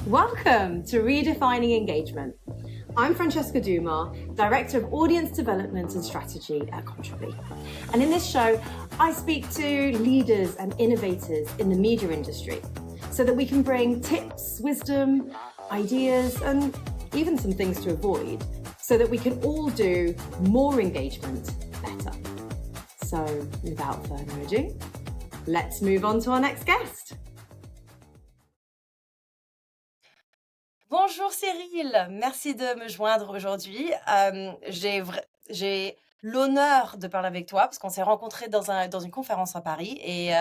Welcome to Redefining Engagement. I'm Francesca Duma, Director of Audience Development and Strategy at Contribly. And in this show, I speak to leaders and innovators in the media industry so that we can bring tips, wisdom, ideas, and even some things to avoid so that we can all do more engagement better. So without further ado, let's move on to our next guest. Bonjour Cyril, merci de me joindre aujourd'hui. J'ai l'honneur de parler avec toi parce qu'on s'est rencontrés dans une conférence à Paris et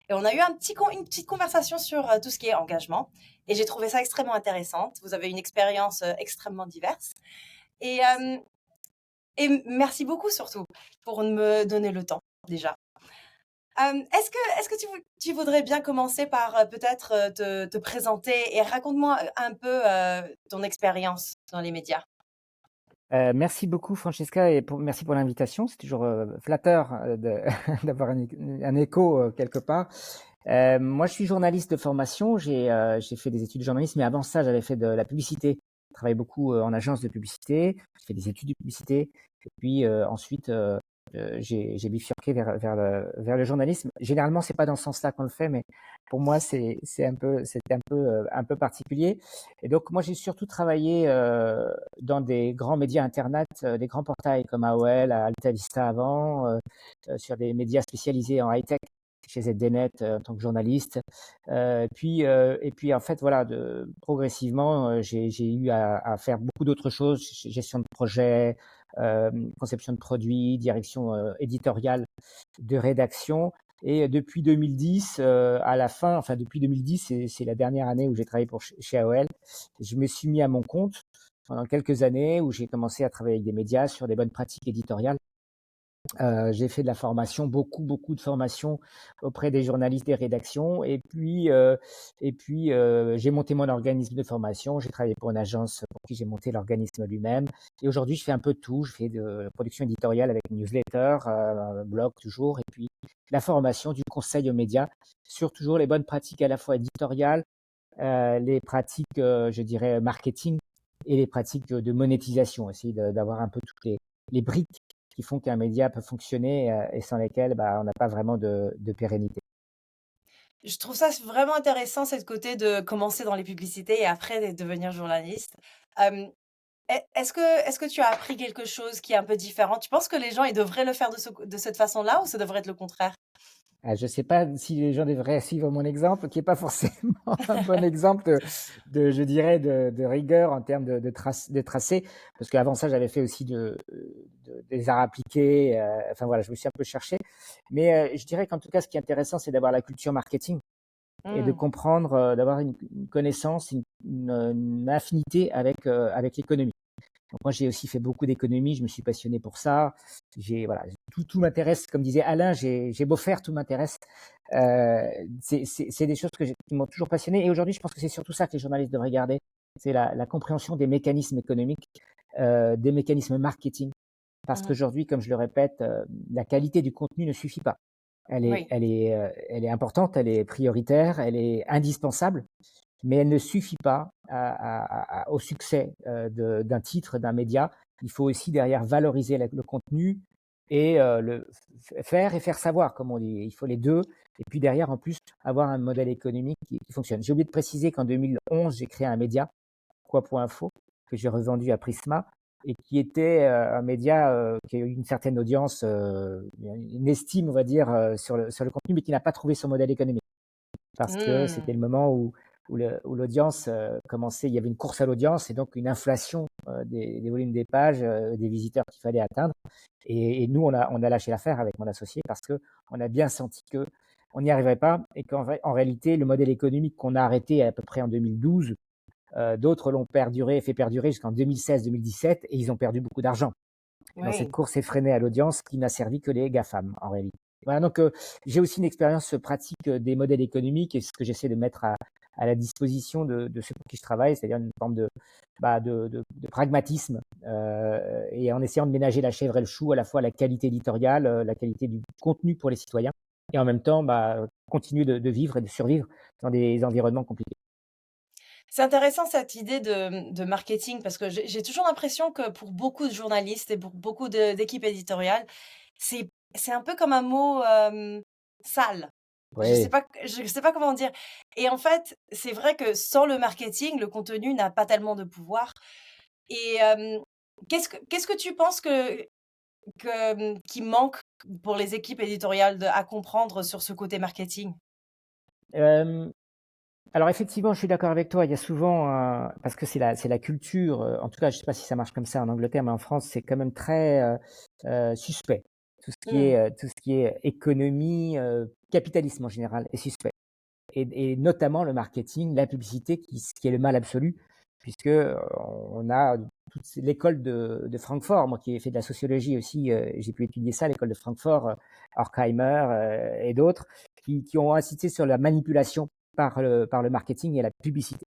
on a eu une petite conversation sur tout ce qui est engagement et j'ai trouvé ça extrêmement intéressante. Vous avez une expérience extrêmement diverse et merci beaucoup surtout pour me donner le temps déjà. Est-ce que tu voudrais bien commencer par peut-être te présenter et raconte-moi un peu ton expérience dans les médias. Merci beaucoup Francesca et merci pour l'invitation. C'est toujours flatteur d'avoir un écho quelque part. Moi, je suis journaliste de formation. J'ai fait des études de journalisme, mais avant ça, j'avais fait de la publicité. Je travaillais beaucoup en agence de publicité. J'ai fait des études de publicité. Et puis ensuite, j'ai bifurqué vers le journalisme. Généralement, c'est pas dans ce sens-là qu'on le fait, mais pour moi, c'était un peu particulier. Et donc, moi, j'ai surtout travaillé dans des grands médias internet, des grands portails comme AOL, Alta Vista avant, sur des médias spécialisés en high-tech chez ZDNet en tant que journaliste. Et puis en fait, voilà, progressivement, j'ai eu à faire beaucoup d'autres choses, gestion de projet, conception de produits, direction éditoriale, de rédaction. Et depuis 2010, depuis 2010, c'est la dernière année où j'ai travaillé chez AOL. Je me suis mis à mon compte pendant quelques années où j'ai commencé à travailler avec des médias sur des bonnes pratiques éditoriales. J'ai fait de la formation, beaucoup de formation auprès des journalistes des rédactions. Et puis j'ai monté mon organisme de formation. J'ai travaillé pour une agence pour qui j'ai monté l'organisme lui-même. Et aujourd'hui, je fais un peu de tout. Je fais de la production éditoriale avec une newsletter, un blog toujours, et puis la formation, du conseil aux médias sur toujours les bonnes pratiques à la fois éditoriales, les pratiques, je dirais, marketing et les pratiques de monétisation. Essayer d'avoir un peu toutes les briques qui font qu'un média peut fonctionner et sans lesquels on n'a pas vraiment de pérennité. Je trouve ça vraiment intéressant, cette côté de commencer dans les publicités et après de devenir journaliste. Est-ce que tu as appris quelque chose qui est un peu différent? Tu penses que les gens ils devraient le faire de cette façon-là ou ça devrait être le contraire? Je ne sais pas si les gens devraient suivre mon exemple, qui n'est pas forcément un bon exemple je dirais, de rigueur en termes de tracé, parce qu'avant ça, j'avais fait aussi des arts appliqués. Enfin voilà, je me suis un peu cherché. Mais je dirais qu'en tout cas, ce qui est intéressant, c'est d'avoir la culture marketing et de comprendre, d'avoir une connaissance, une affinité avec l'économie. Donc moi, j'ai aussi fait beaucoup d'économie, je me suis passionné pour ça. Voilà, tout m'intéresse, comme disait Alain, j'ai beau faire, tout m'intéresse. C'est des choses qui m'ont toujours passionné. Et aujourd'hui, je pense que c'est surtout ça que les journalistes devraient garder, c'est la compréhension des mécanismes économiques, des mécanismes marketing. Parce qu'aujourd'hui, comme je le répète, la qualité du contenu ne suffit pas. Elle est importante, elle est prioritaire, elle est indispensable, mais elle ne suffit pas au succès d'un titre, d'un média. Il faut aussi derrière valoriser le contenu et le faire savoir, comme on dit. Il faut les deux. Et puis derrière, en plus, avoir un modèle économique qui fonctionne. J'ai oublié de préciser qu'en 2011, j'ai créé un média, Quoi.info, que j'ai revendu à Prisma et qui était un média qui a eu une certaine audience, une estime, on va dire, sur le contenu, mais qui n'a pas trouvé son modèle économique. Parce que c'était le moment où l'audience commençait, il y avait une course à l'audience et donc une inflation des volumes des pages, des visiteurs qu'il fallait atteindre. Et nous, on a lâché l'affaire avec mon associé parce qu'on a bien senti qu'on n'y arriverait pas et qu'en réalité, le modèle économique qu'on a arrêté à peu près en 2012, d'autres l'ont fait perdurer jusqu'en 2016-2017 et ils ont perdu beaucoup d'argent dans cette course effrénée à l'audience qui n'a servi que les GAFAM en réalité. Voilà, donc j'ai aussi une expérience pratique des modèles économiques et ce que j'essaie de mettre à la disposition de ceux pour qui je travaille, c'est-à-dire une forme de pragmatisme et en essayant de ménager la chèvre et le chou, à la fois la qualité éditoriale, la qualité du contenu pour les citoyens et en même temps continuer de vivre et de survivre dans des environnements compliqués. C'est intéressant cette idée de marketing parce que j'ai toujours l'impression que pour beaucoup de journalistes et pour beaucoup d'équipes éditoriales, c'est c'est un peu comme un mot, sale. Oui. Je sais pas comment dire et en fait, c'est vrai que sans le marketing, le contenu n'a pas tellement de pouvoir et qu'est-ce que tu penses qui manque pour les équipes éditoriales à comprendre sur ce côté marketing? Hem, alors effectivement, je suis d'accord avec toi. Il y a souvent parce que c'est la culture, en tout cas, je sais pas si ça marche comme ça en Angleterre, mais en France, c'est quand même très, suspect. Mmh, Tout ce qui est économie, capitalisme en général est suspect. Et notamment le marketing, la publicité qui est le mal absolu puisque, on a l'école de Francfort, moi qui ai fait de la sociologie aussi, j'ai pu étudier ça, l'école de Francfort, Horkheimer, et d'autres qui ont insisté sur la manipulation par le marketing et la publicité.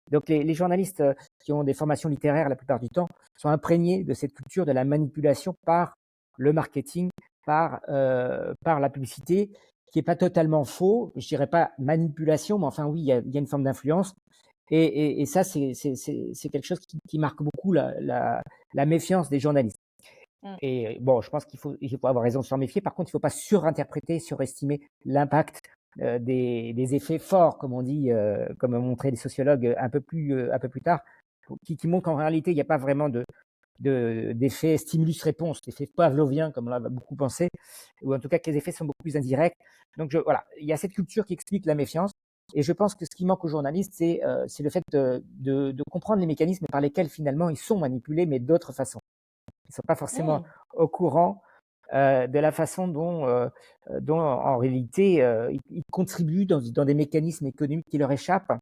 Donc les journalistes, qui ont des formations littéraires la plupart du temps sont imprégnés de cette culture de la manipulation par le marketing, par la publicité, qui est pas totalement faux. Je dirais pas manipulation, mais enfin oui, il y a une forme d'influence et ça c'est quelque chose qui marque beaucoup la méfiance des journalistes. mmh, Et bon, je pense qu'il faut avoir raison de s'en méfier. Par contre, il ne faut pas surinterpréter, surestimer l'impact, des effets forts, comme on dit, comme ont montré les sociologues un peu plus tard, qui montrent qu'en réalité, il n'y a pas vraiment d'effet stimulus-réponse, l'effet pavlovien, comme on l'a beaucoup pensé, ou en tout cas que les effets sont beaucoup plus indirects. Donc voilà, il y a cette culture qui explique la méfiance. Et je pense que ce qui manque aux journalistes, c'est le fait de comprendre les mécanismes par lesquels finalement ils sont manipulés, mais d'autres façons. Ils ne sont pas forcément mmh, au courant de la façon dont en réalité ils contribuent dans des mécanismes économiques qui leur échappent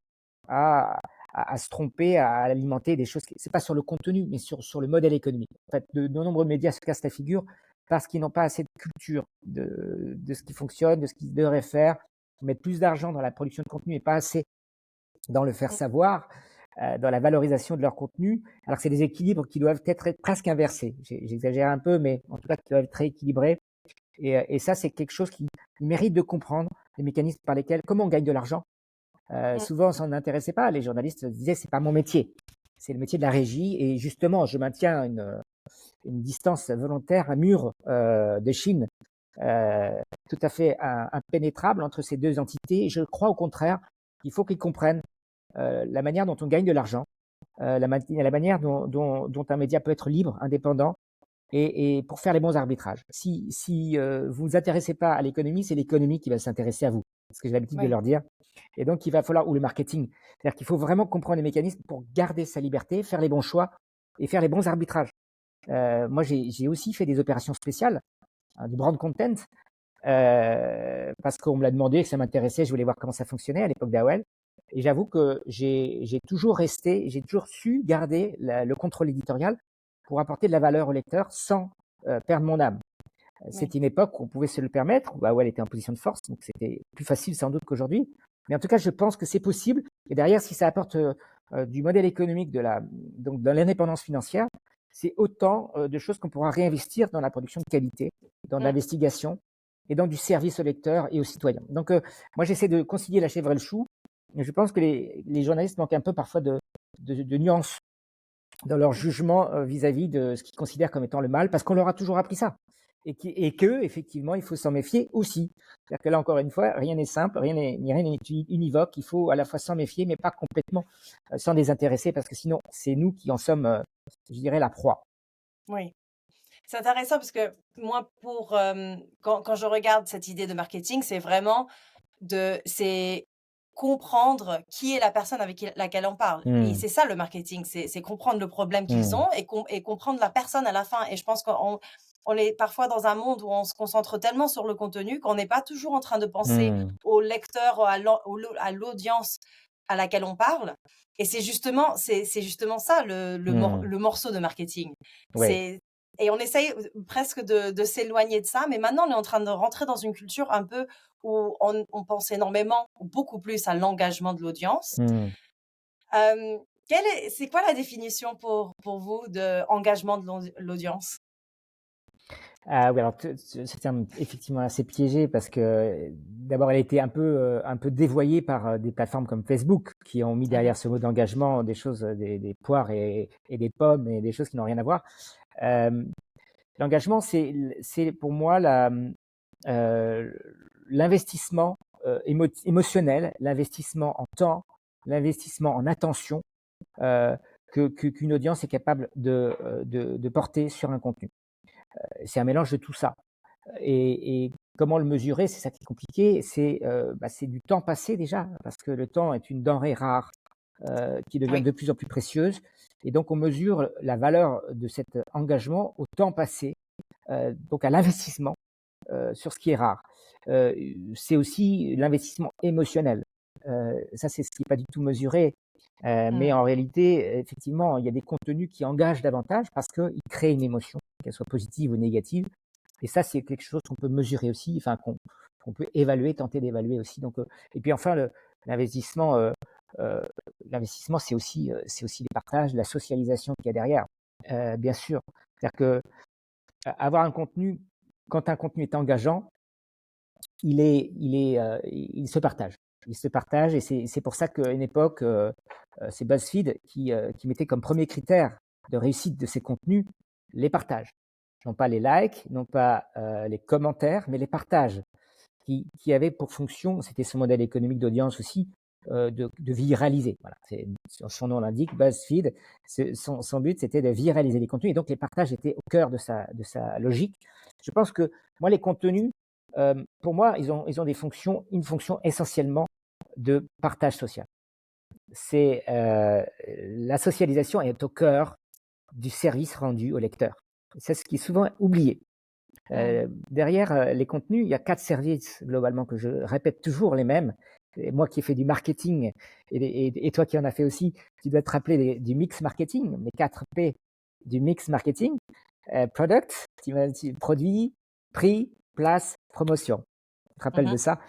à, à se tromper, à alimenter des choses. C'est pas sur le contenu, mais sur le modèle économique. En fait, de nombreux médias se cassent la figure parce qu'ils n'ont pas assez de culture de ce qui fonctionne, de ce qu'ils devraient faire. Ils mettent plus d'argent dans la production de contenu et pas assez dans le faire mmh, savoir, dans la valorisation de leur contenu, alors que c'est des équilibres qui doivent être presque inversés. J'exagère un peu, mais en tout cas qui doivent être rééquilibrés. Et ça, c'est quelque chose qui mérite de comprendre les mécanismes par lesquels, comment on gagne de l'argent. mmh, Souvent, on s'en intéressait pas. Les journalistes disaient, c'est pas mon métier. C'est le métier de la régie. Et justement, je maintiens une distance volontaire, un mur de Chine tout à fait impénétrable entre ces deux entités. Et je crois au contraire qu'il faut qu'ils comprennent la manière dont on gagne de l'argent, la manière dont un média peut être libre, indépendant, et pour faire les bons arbitrages. Si vous ne vous intéressez pas à l'économie, c'est l'économie qui va s'intéresser à vous. C'est ce que j'ai l'habitude de ouais. leur dire. Et donc, il va falloir, ou le marketing, c'est-à-dire qu'il faut vraiment comprendre les mécanismes pour garder sa liberté, faire les bons choix et faire les bons arbitrages. Moi, j'ai aussi fait des opérations spéciales, hein, du brand content, parce qu'on me l'a demandé, que ça m'intéressait, je voulais voir comment ça fonctionnait à l'époque d'AOL. Et j'avoue que j'ai toujours su garder le contrôle éditorial pour apporter de la valeur au lecteur sans perdre mon âme. Oui. C'était une époque où on pouvait se le permettre, où AOL était en position de force, donc c'était plus facile sans doute qu'aujourd'hui. Mais en tout cas, je pense que c'est possible. Et derrière, si ça apporte du modèle économique donc de l'indépendance financière, c'est autant de choses qu'on pourra réinvestir dans la production de qualité, dans Mmh. l'investigation et dans du service au lecteur et aux citoyens. Donc, moi, j'essaie de concilier la chèvre et le chou. Et je pense que les journalistes manquent un peu parfois de nuances dans leur jugement vis-à-vis de ce qu'ils considèrent comme étant le mal, parce qu'on leur a toujours appris ça. Et que, effectivement, il faut s'en méfier aussi. C'est-à-dire que là, encore une fois, rien n'est simple, rien n'est univoque. Il faut à la fois s'en méfier, mais pas complètement s'en désintéresser, parce que sinon, c'est nous qui en sommes, je dirais, la proie. Oui. C'est intéressant parce que moi, quand je regarde cette idée de marketing, c'est comprendre qui est la personne avec laquelle on parle. Et Mmh, c'est ça le marketing, c'est comprendre le problème qu'ils mmh, ont et comprendre la personne à la fin. Et je pense qu'on est parfois dans un monde où on se concentre tellement sur le contenu qu'on n'est pas toujours en train de penser mmh, au lecteur, à l'audience à laquelle on parle. Et c'est justement ça mmh. le morceau de marketing. Ouais. C'est et on essaye presque de s'éloigner de ça, mais maintenant on est en train de rentrer dans une culture un peu où on pense énormément, ou beaucoup plus à l'engagement de l'audience. Mmh. Hem, c'est quoi la définition pour vous de engagement de l'audience? Ah oui, alors ce terme effectivement assez piégé parce que d'abord elle a été un peu dévoyée par des plateformes comme Facebook qui ont mis Mmh. derrière ce mot d'engagement des choses, des poires et des pommes et des choses qui n'ont rien à voir. Euh, L'engagement, c'est pour moi euh, l'investissement émotionnel, l'investissement en temps, l'investissement en attention euh, qu'une audience est capable de porter sur un contenu. C'est un mélange de tout ça. Et comment le mesurer, c'est ça qui est compliqué, c'est du temps passé déjà, parce que le temps est une denrée rare qui devient Oui. de plus en plus précieuse. Et donc on mesure la valeur de cet engagement au temps passé, donc à l'investissement sur ce qui est rare. C'est aussi l'investissement émotionnel. Ça, c'est ce qui n'est pas du tout mesuré. Mais Mmh. en réalité, effectivement, il y a des contenus qui engagent davantage parce qu'ils créent une émotion, qu'elle soit positive ou négative. Et ça, c'est quelque chose qu'on peut mesurer aussi, enfin qu'on peut évaluer, tenter d'évaluer aussi. Donc, et puis enfin, l'investissement, euh, l'investissement, c'est aussi les partages, la socialisation qu'il y a derrière, bien sûr. C'est-à-dire que avoir un contenu, quand un contenu est engageant, il se partage. Il se partage et c'est pour ça qu'à une époque, c'est BuzzFeed qui mettait comme premier critère de réussite de ses contenus les partages. Non pas les likes, non pas les commentaires, mais les partages qui avaient pour fonction, c'était son modèle économique d'audience aussi, de viraliser. Voilà, son nom l'indique, BuzzFeed, son but c'était de viraliser les contenus et donc les partages étaient au cœur de sa logique. Je pense que moi, les contenus, pour moi, ils ont une fonction essentiellement de partage social. C'est la socialisation est au cœur du service rendu au lecteur. C'est ce qui est souvent oublié. Mmh. Derrière les contenus, il y a 4 services globalement que je répète toujours les mêmes. Et moi qui ai fait du marketing et toi qui en as fait aussi, tu dois te rappeler du mix marketing, les 4 P du mix marketing. Product, produit, prix, place, promotion. Tu te rappelles de Mmh. ça?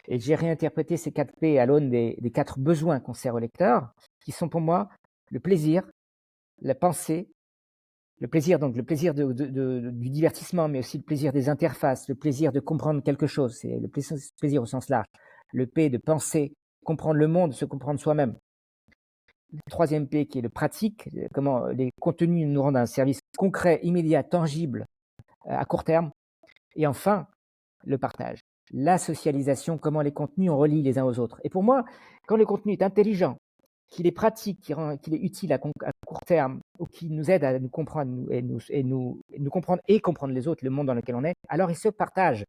Et j'ai réinterprété ces 4 P à l'aune des 4 besoins qu'on sert au lecteur, qui sont pour moi le plaisir, la pensée, le plaisir, donc le plaisir du divertissement, mais aussi le plaisir des interfaces, le plaisir de comprendre quelque chose, c'est le plaisir au sens large. Le P de penser, comprendre le monde, se comprendre soi-même. Le troisième P qui est le pratique, comment les contenus nous rendent un service concret, immédiat, tangible, à court terme. Et enfin, le partage, la socialisation, comment les contenus on relie les uns aux autres. Et pour moi, quand le contenu est intelligent, qu'il est pratique, qu'il est utile à court terme, ou qui nous aide à nous comprendre nous comprendre et comprendre les autres, le monde dans lequel on est, alors il se partage.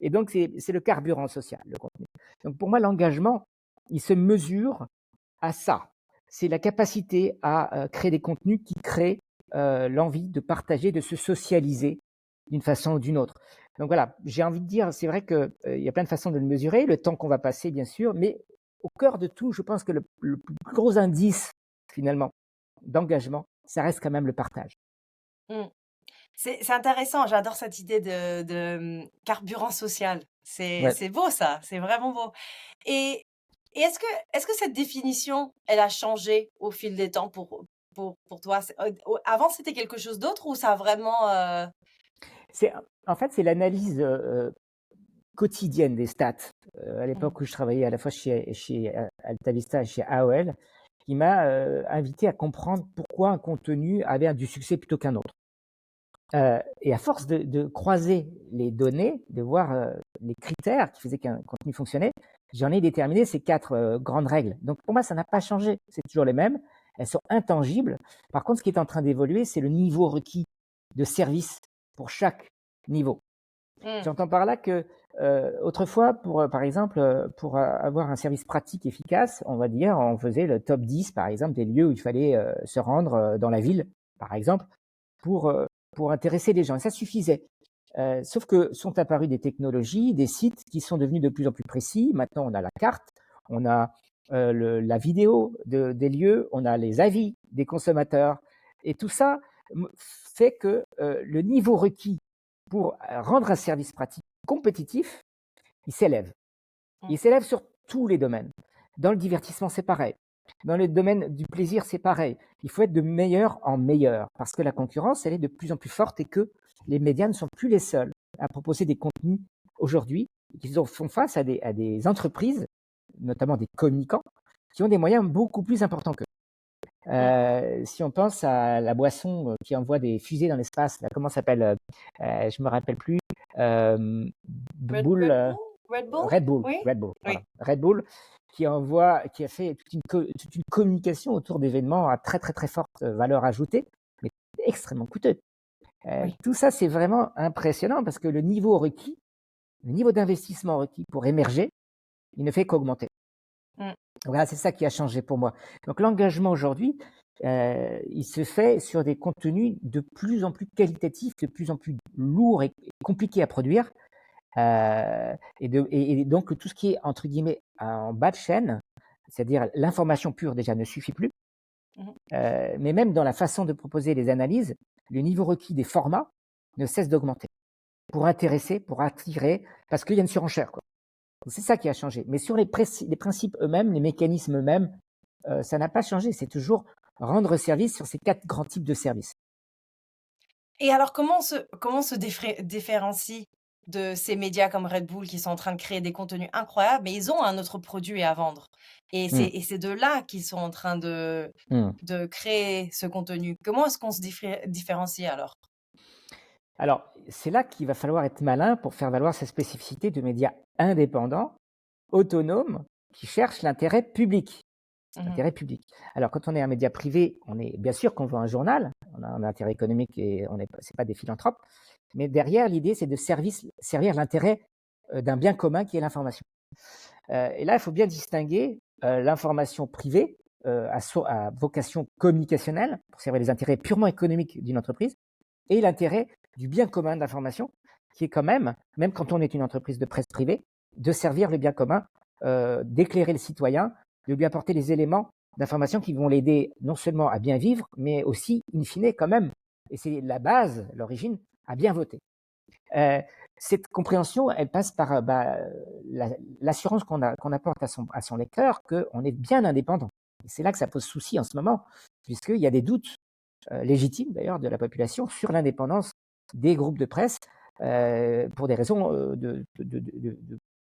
Et donc, c'est le carburant social, le contenu. Donc, pour moi, l'engagement, il se mesure à ça. C'est la capacité à créer des contenus qui créent l'envie de partager, de se socialiser d'une façon ou d'une autre. Donc voilà, j'ai envie de dire, c'est vrai qu'il y a plein de façons de le mesurer, le temps qu'on va passer, bien sûr, mais au cœur de tout, je pense que le plus gros indice, finalement, d'engagement, ça reste quand même le partage. Mmh. C'est intéressant, j'adore cette idée carburant social. Ouais. C'est beau ça, c'est vraiment beau. Et et est-ce que cette définition, elle a changé au fil des temps pour toi? Avant, c'était quelque chose d'autre ou ça a vraiment, C'est, en fait, c'est l'analyse quotidienne des stats. À mmh, l'époque où je travaillais à la fois chez Altavista et chez AOL, qui m'a invité à comprendre pourquoi un contenu avait du succès plutôt qu'un autre. Et à force de croiser les données, de voir les critères qui faisaient qu'un contenu fonctionnait, j'en ai déterminé ces 4 grandes règles. Donc pour moi, ça n'a pas changé. C'est toujours les mêmes. Elles sont intangibles. Par contre, ce qui est en train d'évoluer, c'est le niveau requis de service pour chaque niveau. mmh, J'entends par là que autrefois, par exemple, pour avoir un service pratique efficace, on va dire, on faisait le top 10, par exemple, des lieux où il fallait se rendre dans la ville, par exemple, pour, euh, pour intéresser les gens. Et ça suffisait. Sauf que sont apparues des technologies, des sites qui sont devenus de plus en plus précis. Maintenant, on a la carte, on a la vidéo des lieux, on a les avis des consommateurs. Et tout ça fait que le niveau requis pour rendre un service pratique compétitif, il s'élève. mmh, Il s'élève sur tous les domaines. Dans le divertissement, c'est pareil. Dans le domaine du plaisir, c'est pareil. Il faut être de meilleur en meilleur parce que la concurrence, elle est de plus en plus forte et que les médias ne sont plus les seuls à proposer des contenus aujourd'hui, qu'ils font face à des entreprises, notamment des communicants, qui ont des moyens beaucoup plus importants qu'eux. Si on pense à la boisson qui envoie des fusées dans l'espace, là, comment ça s'appelle je me rappelle plus. Euh, Red, Bull, Red Bull? Red Bull? Red Bull, Oui? Red Bull, Oui. voilà. Red Bull qui a fait toute une communication autour d'événements à très très très forte valeur ajoutée, mais extrêmement coûteux. Oui. Tout ça, c'est vraiment impressionnant parce que le niveau requis, le niveau d'investissement requis pour émerger, il ne fait qu'augmenter. Voilà, c'est ça qui a changé pour moi. Donc l'engagement aujourd'hui, il se fait sur des contenus de plus en plus qualitatifs, de plus en plus lourds et compliqués à produire. Et donc tout ce qui est entre guillemets en bas de chaîne, c'est-à-dire l'information pure déjà ne suffit plus. Mais même dans la façon de proposer les analyses, le niveau requis des formats ne cesse d'augmenter pour intéresser, pour attirer, parce qu'il y a une surenchère, quoi. C'est ça qui a changé. Mais sur les principes eux-mêmes, les mécanismes eux-mêmes, ça n'a pas changé. C'est toujours rendre service sur ces 4 grands types de services. Et alors, comment on se différencie de ces médias comme Red Bull qui sont en train de créer des contenus incroyables, mais ils ont un autre produit à vendre. Et Mm. c'est de là qu'ils sont en train de créer ce contenu. Comment est-ce qu'on se différencie alors? Alors, c'est là qu'il va falloir être malin pour faire valoir sa spécificité de médias indépendants, autonomes, qui cherchent l'intérêt public. Intérêt public. Alors, quand on est un média privé, on est bien sûr qu'on veut un journal, on a un intérêt économique et c'est pas des philanthropes, mais derrière, l'idée, c'est de servir l'intérêt d'un bien commun qui est l'information. Et là, il faut bien distinguer l'information privée à vocation communicationnelle, pour servir les intérêts purement économiques d'une entreprise, et l'intérêt du bien commun de l'information, qui est quand même quand on est une entreprise de presse privée, de servir le bien commun, d'éclairer le citoyen, de lui apporter les éléments d'information qui vont l'aider non seulement à bien vivre, mais aussi, in fine, quand même, et c'est la base, l'origine, à bien voter. Cette compréhension, elle passe par l'assurance qu'on apporte à son lecteur qu'on est bien indépendant. Et c'est là que ça pose souci en ce moment, puisqu'il y a des doutes légitimes d'ailleurs de la population sur l'indépendance des groupes de presse pour des raisons de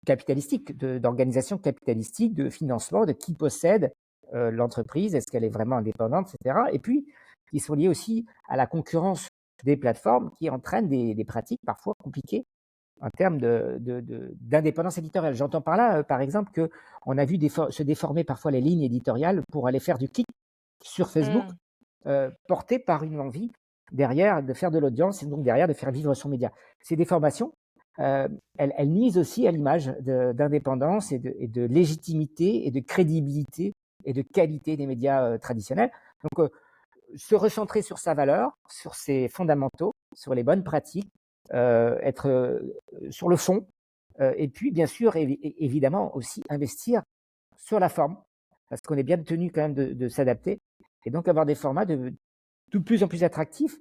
capitalistique, d'organisation capitalistique, de financement, de qui possède l'entreprise, est-ce qu'elle est vraiment indépendante, etc. Et puis, qui sont liés aussi à la concurrence des plateformes qui entraînent des pratiques parfois compliquées en termes d'indépendance éditoriale. J'entends par là, par exemple, qu'on a vu se déformer parfois les lignes éditoriales pour aller faire du clic sur Facebook, porté par une envie derrière de faire de l'audience et donc derrière de faire vivre son média. Ces déformations, elles nuisent aussi à l'image d'indépendance et de légitimité et de crédibilité et de qualité des médias traditionnels. Donc, se recentrer sur sa valeur, sur ses fondamentaux, sur les bonnes pratiques, être sur le fond, et puis bien sûr, évidemment aussi investir sur la forme, parce qu'on est bien tenu quand même de s'adapter, et donc avoir des formats de plus en plus attractifs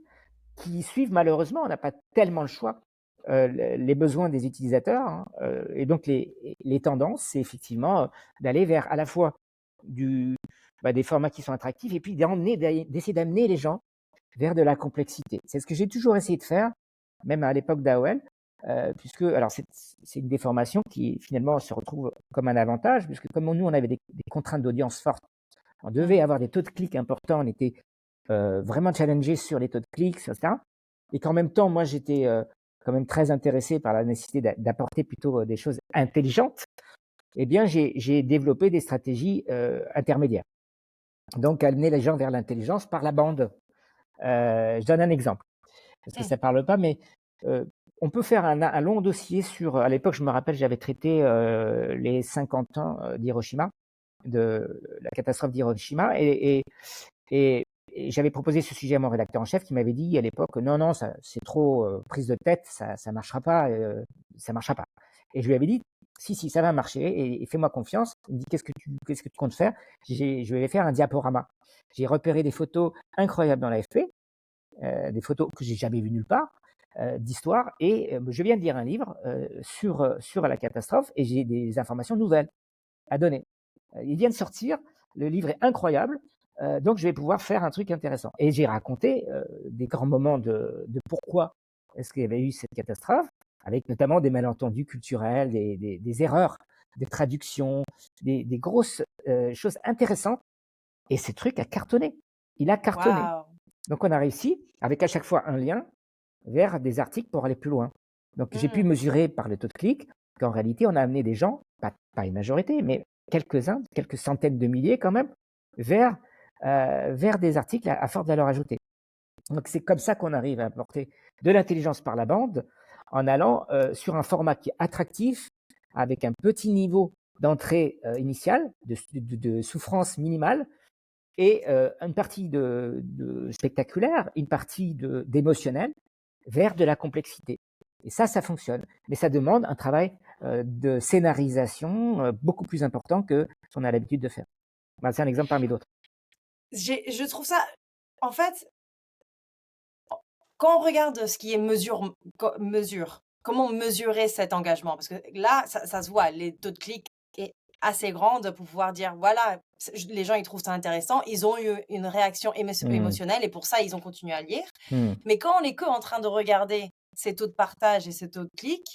qui suivent malheureusement, on n'a pas tellement le choix, les besoins des utilisateurs, hein, et donc les tendances, c'est effectivement d'aller vers à la fois des formats qui sont attractifs et puis d'essayer d'amener les gens vers de la complexité. C'est ce que j'ai toujours essayé de faire, même à l'époque d'AOL, puisque alors c'est une déformation qui finalement se retrouve comme un avantage, puisque comme nous on avait des contraintes d'audience fortes, on devait avoir des taux de clics importants, on était vraiment challengé sur les taux de clics, etc. Et qu'en même temps, moi j'étais quand même très intéressé par la nécessité d'apporter plutôt des choses intelligentes, eh bien j'ai développé des stratégies intermédiaires. Donc amener les gens vers l'intelligence par la bande. Je donne un exemple, parce que ça ne parle pas, mais on peut faire un long dossier sur, à l'époque je me rappelle, j'avais traité les 50 ans d'Hiroshima, de la catastrophe d'Hiroshima, et j'avais proposé ce sujet à mon rédacteur en chef qui m'avait dit à l'époque non, c'est trop prise de tête, ça marchera pas, ça marchera pas. Et je lui avais dit si, ça va marcher et fais-moi confiance. Il me dit qu'est-ce que tu comptes faire? Je vais faire un diaporama. J'ai repéré des photos incroyables dans l'AFP, des photos que j'ai jamais vues nulle part, d'histoire, et je viens de lire un livre sur la catastrophe et j'ai des informations nouvelles à donner. Il vient de sortir, le livre est incroyable. Donc, je vais pouvoir faire un truc intéressant. Et j'ai raconté des grands moments de pourquoi est-ce qu'il y avait eu cette catastrophe, avec notamment des malentendus culturels, des erreurs de traduction, des grosses choses intéressantes. Et ce truc a cartonné. Il a cartonné. Waouh! Donc, on a réussi, avec à chaque fois un lien vers des articles pour aller plus loin. Donc, j'ai pu Mmh. mesurer par le taux de clic qu'en réalité, on a amené des gens, pas une majorité, mais quelques-uns, quelques centaines de milliers quand même, vers, vers des articles à forte valeur ajoutée. Donc, c'est comme ça qu'on arrive à apporter de l'intelligence par la bande en allant sur un format qui est attractif, avec un petit niveau d'entrée initiale, de souffrance minimale, et une partie de spectaculaire, une partie d'émotionnel, vers de la complexité. Et ça fonctionne. Mais ça demande un travail de scénarisation beaucoup plus important que ce qu'on a l'habitude de faire. Bah, c'est un exemple parmi d'autres. Je trouve ça, en fait, quand on regarde ce qui est mesure, comment mesurer cet engagement? Parce que là, ça se voit, les taux de clic est assez grande pour pouvoir dire, voilà, les gens, ils trouvent ça intéressant, ils ont eu une réaction Hmm, émotionnelle et pour ça, ils ont continué à lire. hmm, Mais quand on est que en train de regarder ces taux de partage et ces taux de clic,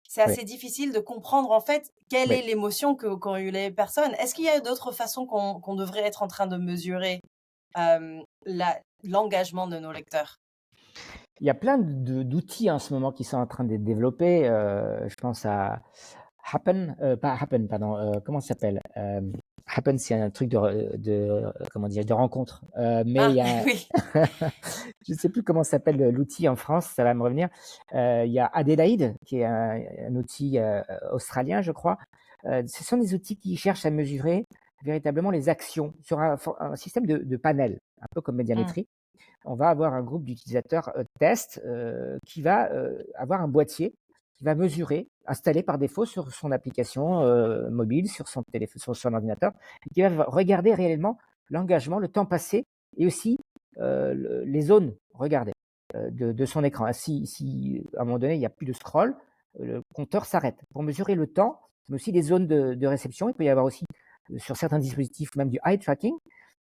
c'est oui, assez difficile de comprendre en fait quelle est oui. l'émotion qu'ont eu les personnes. Est-ce qu'il y a d'autres façons qu'on devrait être en train de mesurer l'engagement de nos lecteurs? Il y a plein d'outils en ce moment qui sont en train d'être développés. Je pense à Happen, pas Happen, pardon. Comment ça s'appelle Happen, c'est un truc comment dire, de rencontre. Mais il Ah y a, oui. je ne sais plus comment s'appelle l'outil en France, ça va me revenir. Il y a Adelaide, qui est un outil australien, je crois. Ce sont des outils qui cherchent à mesurer véritablement les actions sur un système de panel, un peu comme Mmh. Médiamétrie. On va avoir un groupe d'utilisateurs test qui va avoir un boîtier qui va mesurer, installé par défaut sur son application mobile, sur son téléphone, sur son ordinateur, et qui va regarder réellement l'engagement, le temps passé et aussi les zones regardées de son écran. Si à un moment donné il n'y a plus de scroll, le compteur s'arrête. Pour mesurer le temps, mais aussi les zones de réception, il peut y avoir aussi sur certains dispositifs même du eye tracking.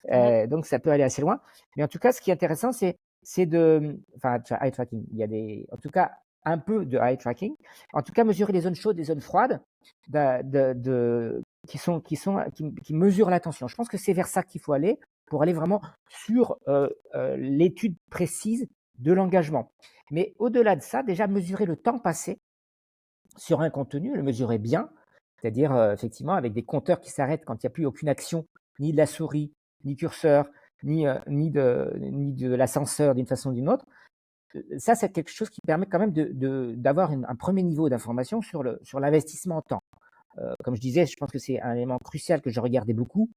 Mmh. Donc ça peut aller assez loin. Mais en tout cas, ce qui est intéressant, c'est de, enfin, eye tracking. Il y a en tout cas, un peu de eye tracking. En tout cas, mesurer les zones chaudes, les zones froides, qui mesurent l'attention. Je pense que c'est vers ça qu'il faut aller pour aller vraiment sur l'étude précise de l'engagement. Mais au-delà de ça, déjà mesurer le temps passé sur un contenu, le mesurer bien, c'est-à-dire effectivement avec des compteurs qui s'arrêtent quand il n'y a plus aucune action, ni de la souris, ni curseur, ni de l'ascenseur d'une façon ou d'une autre. Ça, c'est quelque chose qui permet quand même d'avoir un premier niveau d'information sur l'investissement en temps. Comme je disais, je pense que c'est un élément crucial que je regardais beaucoup,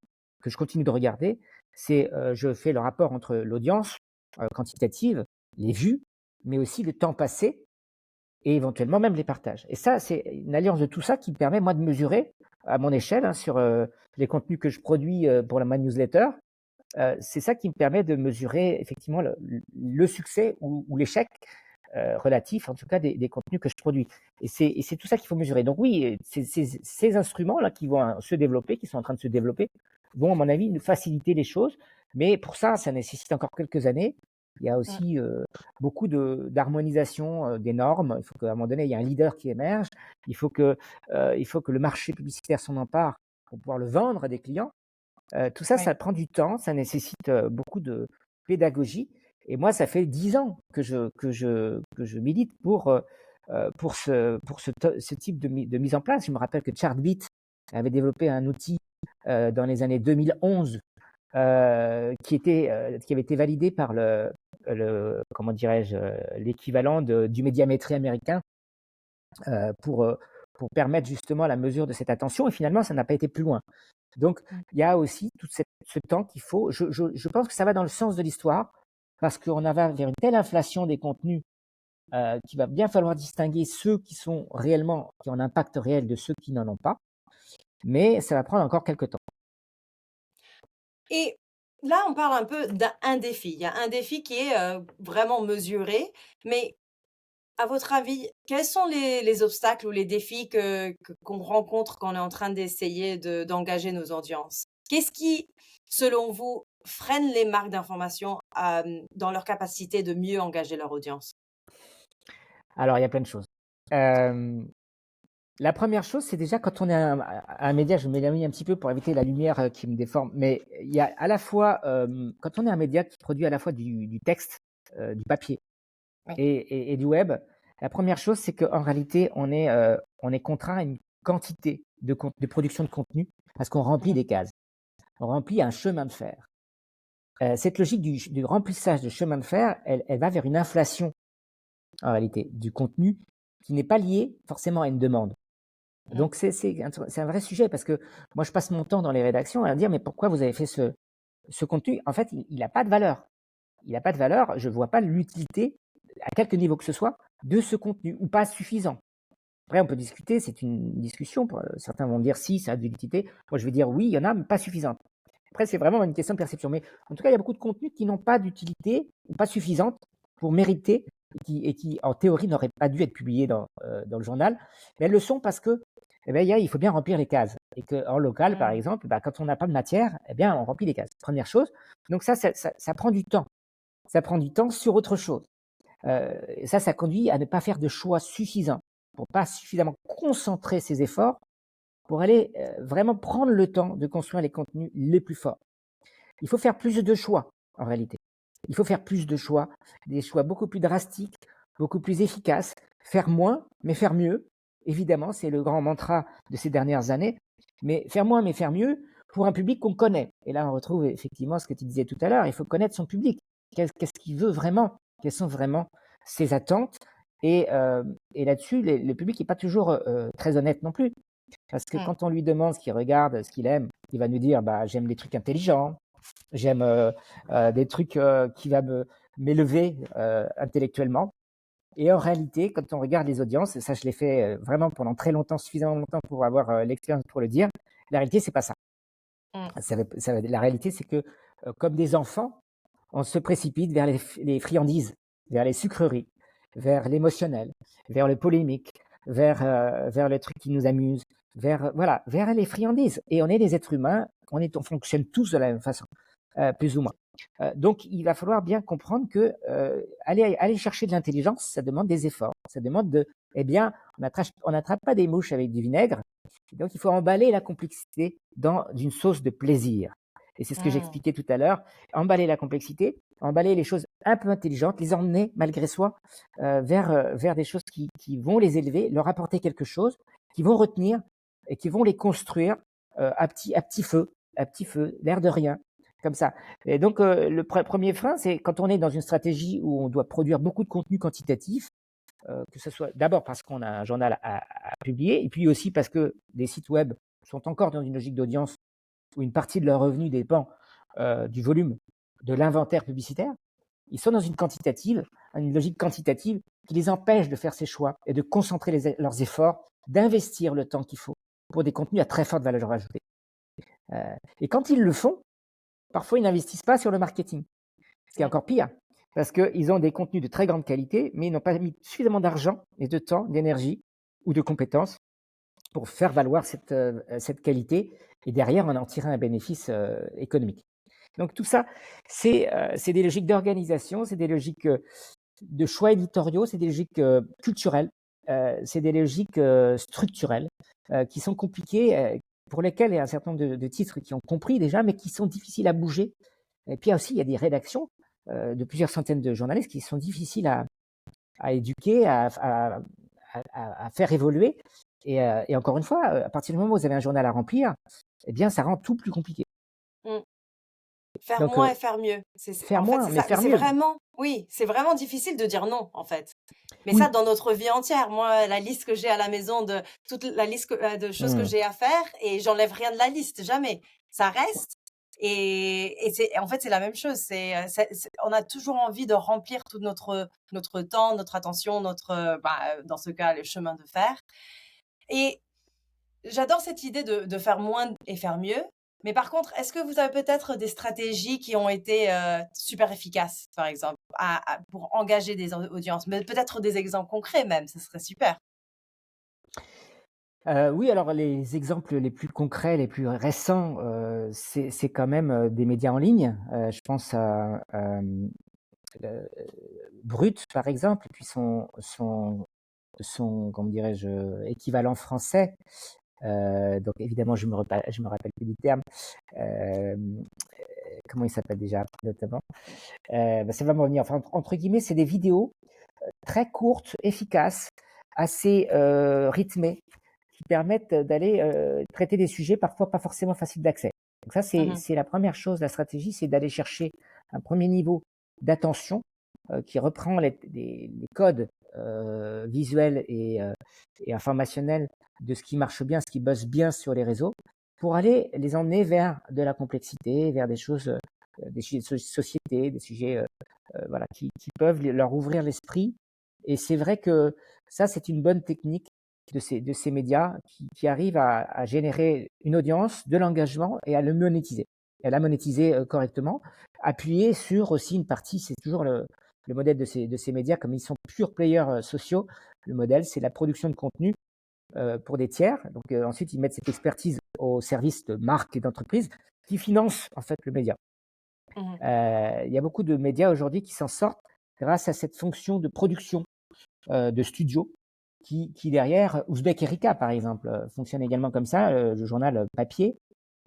que je continue de regarder. C'est je fais le rapport entre l'audience quantitative, les vues, mais aussi le temps passé et éventuellement même les partages. Et ça, c'est une alliance de tout ça qui me permet, moi, de mesurer à mon échelle sur les contenus que je produis pour ma newsletter. C'est ça qui me permet de mesurer effectivement le succès ou l'échec relatif, en tout cas, des contenus que je produis. Et c'est tout ça qu'il faut mesurer. Donc oui, ces instruments-là qui vont se développer, qui sont en train de se développer, vont, à mon avis, nous faciliter les choses. Mais pour ça, ça nécessite encore quelques années. Il y a Mmh. aussi beaucoup d'harmonisation des normes. Il faut qu'à un moment donné, il y ait un leader qui émerge. Il faut que le marché publicitaire s'en empare pour pouvoir le vendre à des clients. Tout ça, Oui. ça prend du temps, ça nécessite beaucoup de pédagogie. Et moi, ça fait 10 ans que je milite pour ce type de mise en place. Je me rappelle que Chartbeat avait développé un outil dans les années 2011 qui avait été validé par comment dirais-je, l'équivalent du médiamétrie américain euh, pour, euh, pour permettre justement la mesure de cette attention. Et finalement, ça n'a pas été plus loin. Donc, Mmh. il y a aussi tout ce temps qu'il faut. Je pense que ça va dans le sens de l'histoire parce qu'on va vers une telle inflation des contenus qu'il va bien falloir distinguer ceux qui sont réellement, qui ont un impact réel de ceux qui n'en ont pas. Mais ça va prendre encore quelques temps. Et là, on parle un peu d'un défi. Il y a un défi qui est vraiment mesuré, mais à votre avis, quels sont les obstacles ou les défis qu'on rencontre quand on est en train d'essayer d'engager nos audiences? Qu'est-ce qui, selon vous, freine les marques d'information dans leur capacité de mieux engager leur audience? Alors, il y a plein de choses. La première chose, c'est déjà quand on est un média, je m'éloigne un petit peu pour éviter la lumière qui me déforme, mais il y a à la fois, quand on est un média qui produit à la fois du texte, du papier Oui. et du web, la première chose, c'est qu'en réalité, on est contraint à une quantité de production de contenu parce qu'on remplit des cases. On remplit un chemin de fer. Cette logique du remplissage de chemin de fer, elle va vers une inflation, en réalité, du contenu qui n'est pas lié forcément à une demande. Donc, c'est un vrai sujet parce que moi, je passe mon temps dans les rédactions à dire, mais pourquoi vous avez fait ce contenu? En fait, il n'a pas de valeur. Il n'a pas de valeur. Je ne vois pas l'utilité, à quelque niveau que ce soit, de ce contenu ou pas suffisant. Après, on peut discuter, c'est une discussion. Certains vont dire si, ça a de l'utilité. Moi, je vais dire oui, il y en a, mais pas suffisante. Après, c'est vraiment une question de perception. Mais en tout cas, il y a beaucoup de contenus qui n'ont pas d'utilité ou pas suffisante pour mériter et qui en théorie, n'auraient pas dû être publiés dans le journal. Mais elles le sont parce que eh bien, il faut bien remplir les cases. Et qu'en local, par exemple, quand on n'a pas de matière, eh bien, on remplit les cases. Première chose. Donc ça prend du temps. Ça prend du temps sur autre chose. Et ça conduit à ne pas faire de choix suffisants, pour pas suffisamment concentrer ses efforts pour aller vraiment prendre le temps de construire les contenus les plus forts. Il faut faire plus de choix, en réalité. Il faut faire plus de choix, des choix beaucoup plus drastiques, beaucoup plus efficaces, faire moins, mais faire mieux. Évidemment, c'est le grand mantra de ces dernières années. Mais faire moins, mais faire mieux pour un public qu'on connaît. Et là, on retrouve effectivement ce que tu disais tout à l'heure. Il faut connaître son public. Qu'est-ce qu'il veut vraiment? Quelles sont vraiment ses attentes? Et là-dessus, le public n'est pas toujours très honnête non plus. Parce que quand on lui demande ce qu'il regarde, ce qu'il aime, il va nous dire bah, j'aime les trucs intelligents, j'aime des trucs qui vont m'élever intellectuellement. Et en réalité, quand on regarde les audiences, et ça je l'ai fait vraiment pendant très longtemps, suffisamment longtemps pour avoir l'expérience pour le dire, la réalité, c'est pas ça. La réalité, c'est que comme des enfants, on se précipite vers les friandises, vers les sucreries, vers l'émotionnel, vers le polémique, vers les trucs qui nous amusent, vers les friandises. Et on est des êtres humains, on fonctionne tous de la même façon, plus ou moins. Donc, il va falloir bien comprendre que aller chercher de l'intelligence, ça demande des efforts. Ça demande eh bien, on n'attrape pas des mouches avec du vinaigre. Donc, il faut emballer la complexité dans une sauce de plaisir. Et c'est ce que j'expliquais tout à l'heure. Emballer la complexité, emballer les choses un peu intelligentes, les emmener malgré soi vers des choses qui vont les élever, leur apporter quelque chose, qui vont retenir et qui vont les construire à petit feu, l'air de rien, comme ça. Et donc, le premier frein, c'est quand on est dans une stratégie où on doit produire beaucoup de contenu quantitatif, que ce soit d'abord parce qu'on a un journal à publier, et puis aussi parce que les sites web sont encore dans une logique d'audience où une partie de leur revenu dépend du volume de l'inventaire publicitaire. Ils sont dans une logique quantitative qui les empêche de faire ces choix et de concentrer leurs efforts, d'investir le temps qu'il faut pour des contenus à très forte valeur ajoutée. Et quand ils le font, parfois ils n'investissent pas sur le marketing, ce qui est encore pire, parce qu'ils ont des contenus de très grande qualité, mais ils n'ont pas mis suffisamment d'argent et de temps, d'énergie ou de compétences pour faire valoir cette qualité et derrière on en tirer un bénéfice économique. Donc tout ça, c'est des logiques d'organisation, c'est des logiques de choix éditoriaux, c'est des logiques culturelles, c'est des logiques structurelles qui sont compliquées, pour lesquelles il y a un certain nombre de titres qui ont compris déjà, mais qui sont difficiles à bouger. Et puis aussi, il y a des rédactions de plusieurs centaines de journalistes qui sont difficiles à éduquer, à faire évoluer. Et encore une fois, à partir du moment où vous avez un journal à remplir, eh bien, ça rend tout plus compliqué. Faire Donc, moins et faire mieux. faire En fait, moins, c'est mais ça. faire C'est mieux. vraiment, oui, c'est vraiment difficile de dire non, en fait. Mais Oui. ça, dans notre vie entière. Moi, la liste que j'ai à la maison de toute la liste de choses que j'ai à faire, et j'enlève rien de la liste, jamais. Ça reste. Et en fait, c'est la même chose. On a toujours envie de remplir tout notre temps, notre attention, dans ce cas, le chemin de fer. Et j'adore cette idée de faire moins et faire mieux. Mais par contre, est-ce que vous avez peut-être des stratégies qui ont été super efficaces, par exemple, pour engager des audiences, mais peut-être des exemples concrets même, ce serait super. Oui, alors les exemples les plus concrets, les plus récents, c'est quand même des médias en ligne. Je pense euh, brut, par exemple, et puis son comment dirais-je, équivalent français. Donc évidemment, je me rappelle plus du terme. Euh, Comment il s'appelle déjà, notamment. Ça va me revenir. Enfin, entre guillemets, c'est des vidéos très courtes, efficaces, assez rythmées, qui permettent d'aller traiter des sujets parfois pas forcément faciles d'accès. Donc ça, Mhm. c'est la première chose, la stratégie, c'est d'aller chercher un premier niveau d'attention qui reprend les codes visuels et informationnels de ce qui marche bien, ce qui buzz bien sur les réseaux, pour aller les emmener vers de la complexité, vers des choses, des sujets de société, des sujets voilà, qui peuvent leur ouvrir l'esprit. Et c'est vrai que ça, c'est une bonne technique de ces médias qui arrivent à générer une audience, de l'engagement et à le monétiser. Et à la monétiser correctement, appuyer sur aussi une partie, c'est toujours le modèle de ces médias, comme ils sont pure players sociaux, le modèle, c'est la production de contenu pour des tiers. Donc ensuite, ils mettent cette expertise au service de marques et d'entreprises qui financent en fait le média. Mhm. Il y a beaucoup de médias aujourd'hui qui s'en sortent grâce à cette fonction de production de studio qui derrière, Ouzbek Erika par exemple, fonctionne également comme ça. Le journal papier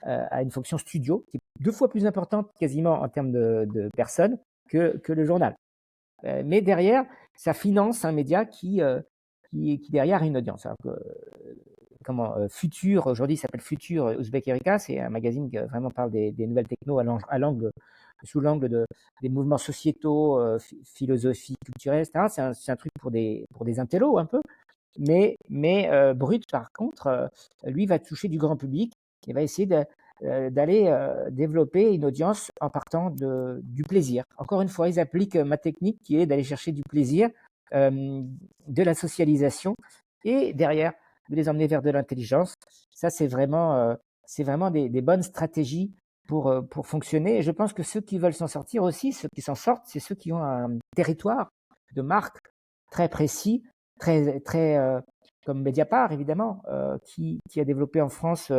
a une fonction studio qui est 2 fois plus importante quasiment en termes de personnes que le journal. Mais derrière, ça finance un média qui derrière a une audience. Alors que, Futur, aujourd'hui, s'appelle Futur Ouzbek Erika, c'est un magazine qui vraiment parle des nouvelles techno sous l'angle des mouvements sociétaux, philosophie, culturelle, etc. C'est un truc pour des intellos un peu, mais Brut, par contre, lui, va toucher du grand public et va essayer d'aller développer une audience en partant du plaisir. Encore une fois, ils appliquent ma technique qui est d'aller chercher du plaisir, de la socialisation et derrière de les emmener vers de l'intelligence. Ça, c'est vraiment des bonnes stratégies pour fonctionner. Et je pense que ceux qui veulent s'en sortir aussi, ceux qui s'en sortent, c'est ceux qui ont un territoire de marque très précis, très comme Mediapart, évidemment, qui a développé en France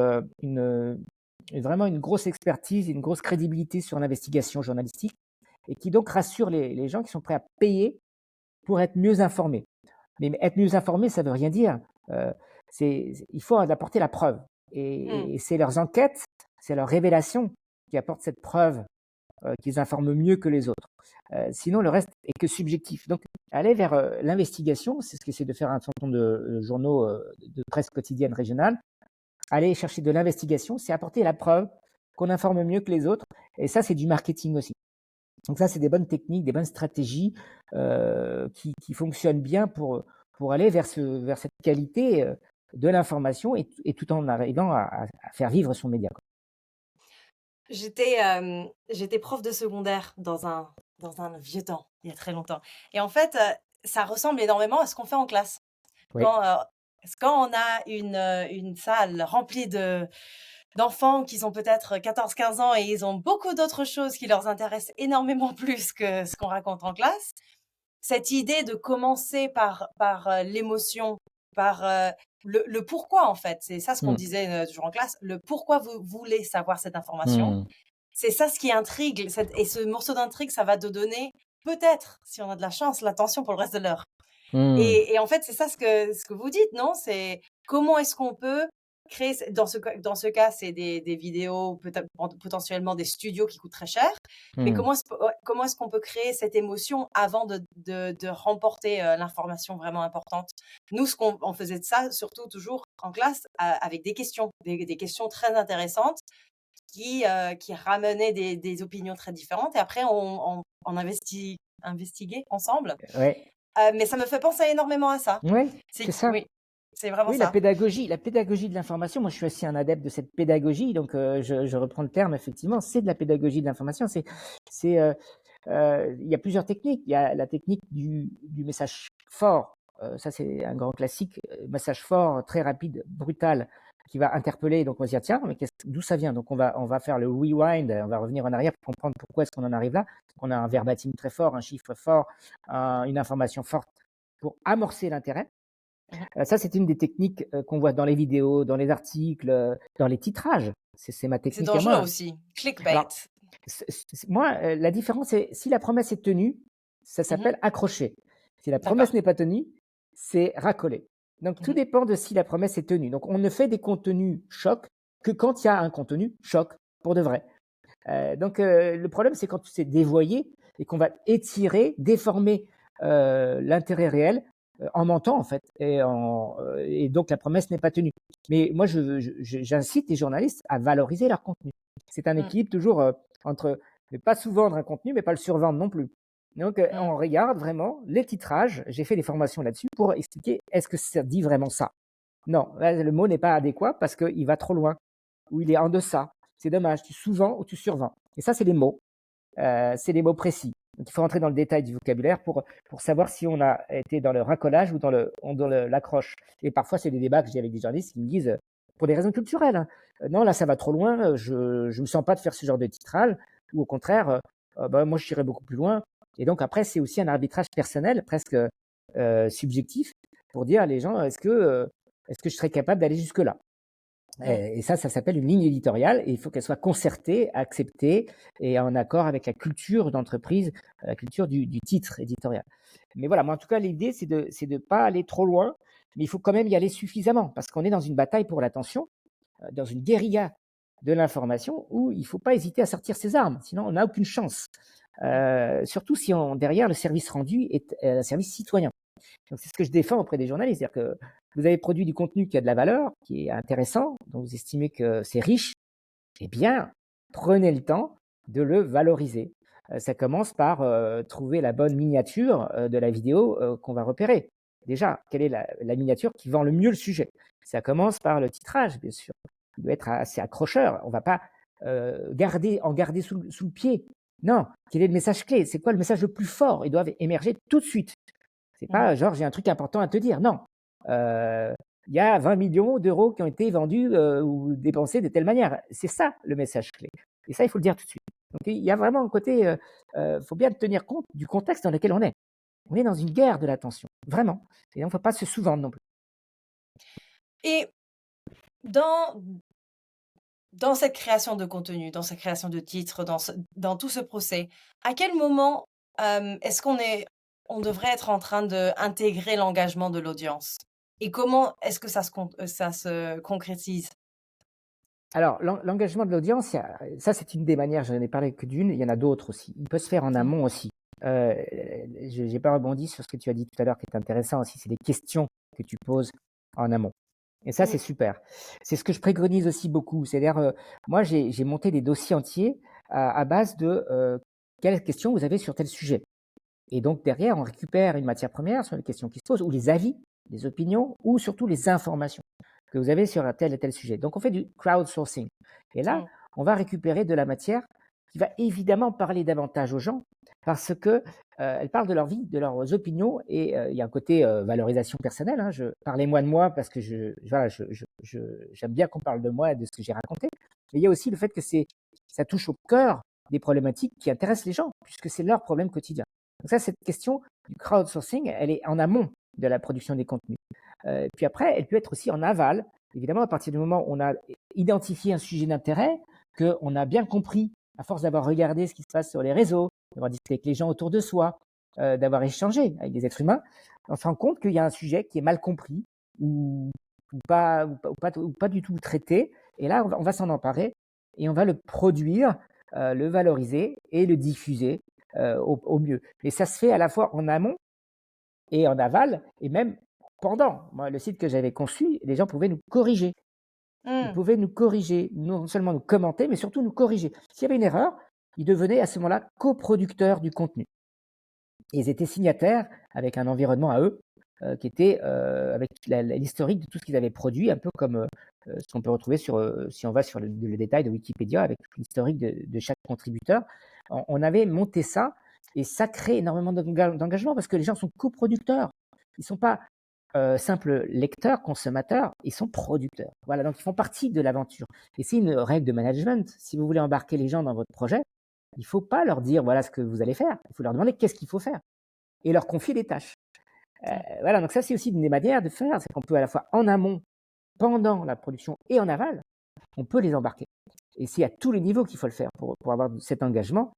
vraiment une grosse expertise, une grosse crédibilité sur l'investigation journalistique et qui donc rassure les gens qui sont prêts à payer pour être mieux informés. Mais être mieux informé, ça ne veut rien dire. Euh, il faut apporter la preuve. Mhm. Et c'est leurs enquêtes, c'est leurs révélations qui apportent cette preuve qu'ils informent mieux que les autres. Sinon, le reste est que subjectif. Donc, aller vers l'investigation, c'est ce qu'essaie de faire un certain nombre de journaux de presse quotidienne régionale. Aller chercher de l'investigation, c'est apporter la preuve qu'on informe mieux que les autres. Et ça, c'est du marketing aussi. Donc ça, c'est des bonnes techniques, des bonnes stratégies qui fonctionnent bien pour aller vers cette qualité de l'information et tout en arrivant à faire vivre son média. J'étais prof de secondaire dans un vieux temps, il y a très longtemps et en fait, ça ressemble énormément à ce qu'on fait en classe. Oui. Quand on a une salle remplie d'enfants qui ont peut-être 14-15 ans et ils ont beaucoup d'autres choses qui leur intéressent énormément plus que ce qu'on raconte en classe, cette idée de commencer par l'émotion, par, le pourquoi en fait, c'est ça ce qu'on Mm. disait, toujours en classe, le pourquoi vous voulez savoir cette information. Mm. C'est ça ce qui intrigue et ce morceau d'intrigue, ça va te donner peut-être, si on a de la chance, l'attention pour le reste de l'heure. Mm. Et en fait, c'est ça ce que vous dites, non? C'est comment est-ce qu'on peut créer dans ce cas, c'est des vidéos, peut-être potentiellement des studios qui coûtent très cher. Mais Mm. comment est-ce qu'on peut créer cette émotion avant de remporter, l'information vraiment importante? Nous, on faisait de ça surtout toujours en classe, avec des questions, des questions très intéressantes qui ramenaient des opinions très différentes et après on investiguait ensemble. Ouais. Mais ça me fait penser énormément à ça. Ouais, c'est ça. Oui, c'est vraiment Oui, ça. la pédagogie de l'information. Moi, je suis aussi un adepte de cette pédagogie, donc je reprends le terme. Effectivement, c'est de la pédagogie de l'information. Il y a plusieurs techniques. Il y a la technique du message fort. Ça, c'est un grand classique. Message fort, très rapide, brutal, qui va interpeller. Donc, on va se dire, tiens, mais d'où ça vient? Donc, on va faire le rewind, on va revenir en arrière pour comprendre pourquoi est-ce qu'on en arrive là. On a un verbatim très fort, un chiffre fort, une information forte pour amorcer l'intérêt. Mmh. Ça, c'est une des techniques qu'on voit dans les vidéos, dans les articles, dans les titrages. C'est ma C'est technique à dangereux moi. aussi. Clickbait. Alors, moi, la différence, c'est si la promesse est tenue, ça Mmh. s'appelle accrocher. Si la D'accord. promesse n'est pas tenue, c'est racoler. Donc tout Mmh. dépend de si la promesse est tenue. Donc on ne fait des contenus choc que quand il y a un contenu choc pour de vrai. Le problème, c'est quand c'est dévoyé et qu'on va étirer, déformer l'intérêt réel en mentant en fait, et donc la promesse n'est pas tenue. Mais moi, j'incite les journalistes à valoriser leur contenu. C'est un Mmh. équilibre toujours entre ne pas sous-vendre un contenu, mais pas le survendre non plus. Donc, Mmh. on regarde vraiment les titrages. J'ai fait des formations là-dessus pour expliquer est-ce que ça dit vraiment ça. Non, là, le mot n'est pas adéquat parce qu'il va trop loin ou il est en deçà. C'est dommage, tu sous-vends ou tu survends. Et ça, c'est des mots précis. Donc, il faut rentrer dans le détail du vocabulaire pour savoir si on a été dans le racolage ou l'accroche. Et parfois, c'est des débats que j'ai avec des journalistes qui me disent, pour des raisons culturelles, hein, non, là, ça va trop loin, je ne me sens pas de faire ce genre de titrage, ou au contraire, moi, je irais beaucoup plus loin. Et donc, après, c'est aussi un arbitrage personnel, presque subjectif, pour dire à les gens, est-ce que je serais capable d'aller jusque-là? Mmh. Et ça s'appelle une ligne éditoriale et il faut qu'elle soit concertée, acceptée et en accord avec la culture d'entreprise, la culture du titre éditorial. Mais voilà, moi en tout cas, l'idée, c'est de pas aller trop loin, mais il faut quand même y aller suffisamment parce qu'on est dans une bataille pour l'attention, dans une guérilla de l'information où il faut pas hésiter à sortir ses armes, sinon on n'a aucune chance. Surtout si derrière le service rendu est un service citoyen. Donc, c'est ce que je défends auprès des journalistes. C'est-à-dire que vous avez produit du contenu qui a de la valeur, qui est intéressant, dont vous estimez que c'est riche, eh bien, prenez le temps de le valoriser. Ça commence par trouver la bonne miniature de la vidéo qu'on va repérer. Déjà, quelle est la miniature qui vend le mieux le sujet? Ça commence par le titrage, bien sûr. Il doit être assez accrocheur. On ne va pas garder sous le pied. Non, quel est le message clé? C'est quoi le message le plus fort? Ils doivent émerger tout de suite. C'est Mmh. pas genre j'ai un truc important à te dire. Non. Euh, il y a 20 millions d'euros qui ont été vendus ou dépensés de telle manière. C'est ça le message clé. Et ça, il faut le dire tout de suite. Donc il y a vraiment un côté, faut bien tenir compte du contexte dans lequel on est. On est dans une guerre de l'attention, vraiment. Et donc, il ne faut pas se sous-vendre non plus. Et dans dans cette création de contenu, dans cette création de titres, dans tout ce procès, à quel moment, est-ce on devrait être en train d'intégrer l'engagement de l'audience? Et comment est-ce que ça se concrétise? Alors, l'engagement de l'audience, ça, c'est une des manières, je n'en ai parlé que d'une, il y en a d'autres aussi. Il peut se faire en Mmh. amont aussi. Euh, je n'ai pas rebondi sur ce que tu as dit tout à l'heure qui est intéressant aussi, c'est les questions que tu poses en amont. Et ça, Mmh. c'est super. C'est ce que je préconise aussi beaucoup. C'est-à-dire, moi, j'ai monté des dossiers entiers à base de quelles questions vous avez sur tel sujet. Et donc, derrière, on récupère une matière première sur les questions qui se posent, ou les avis, les opinions, ou surtout les informations que vous avez sur un tel et tel sujet. Donc, on fait du crowdsourcing. Et là, Mmh. on va récupérer de la matière qui va évidemment parler davantage aux gens parce que elle parle de leur vie, de leurs opinions et il y a un côté valorisation personnelle. Hein. Parlez-moi de moi parce que voilà, j'aime bien qu'on parle de moi et de ce que j'ai raconté. Mais il y a aussi le fait que ça touche au cœur des problématiques qui intéressent les gens puisque c'est leur problème quotidien. Donc ça, cette question du crowdsourcing, elle est en amont de la production des contenus. Puis après, elle peut être aussi en aval. Évidemment, à partir du moment où on a identifié un sujet d'intérêt, qu'on a bien compris, à force d'avoir regardé ce qui se passe sur les réseaux, d'avoir discuté avec les gens autour de soi, d'avoir échangé avec des êtres humains, on se rend compte qu'il y a un sujet qui est mal compris ou pas du tout traité. Et là, on va s'en emparer et on va le produire, le valoriser et le diffuser au mieux. Et ça se fait à la fois en amont et en aval, et même pendant. Moi, le site que j'avais conçu, les gens pouvaient nous corriger. Ils Mmh. pouvaient nous corriger, non seulement nous commenter, mais surtout nous corriger. S'il y avait une erreur, ils devenaient à ce moment-là coproducteurs du contenu. Et ils étaient signataires avec un environnement à eux, qui était avec l'historique de tout ce qu'ils avaient produit, un peu comme ce qu'on peut retrouver si on va sur le détail de Wikipédia, avec l'historique de chaque contributeur. On avait monté ça, et ça crée énormément d'engagement parce que les gens sont coproducteurs. Ils ne sont pas simples lecteurs, consommateurs, ils sont producteurs. Voilà, donc ils font partie de l'aventure. Et c'est une règle de management. Si vous voulez embarquer les gens dans votre projet, il ne faut pas leur dire voilà ce que vous allez faire. Il faut leur demander qu'est-ce qu'il faut faire et leur confier des tâches. Mmh. Voilà, donc ça c'est aussi une des manières de faire, c'est qu'on peut à la fois en amont, pendant la production et en aval, on peut les embarquer. Et c'est à tous les niveaux qu'il faut le faire pour avoir cet engagement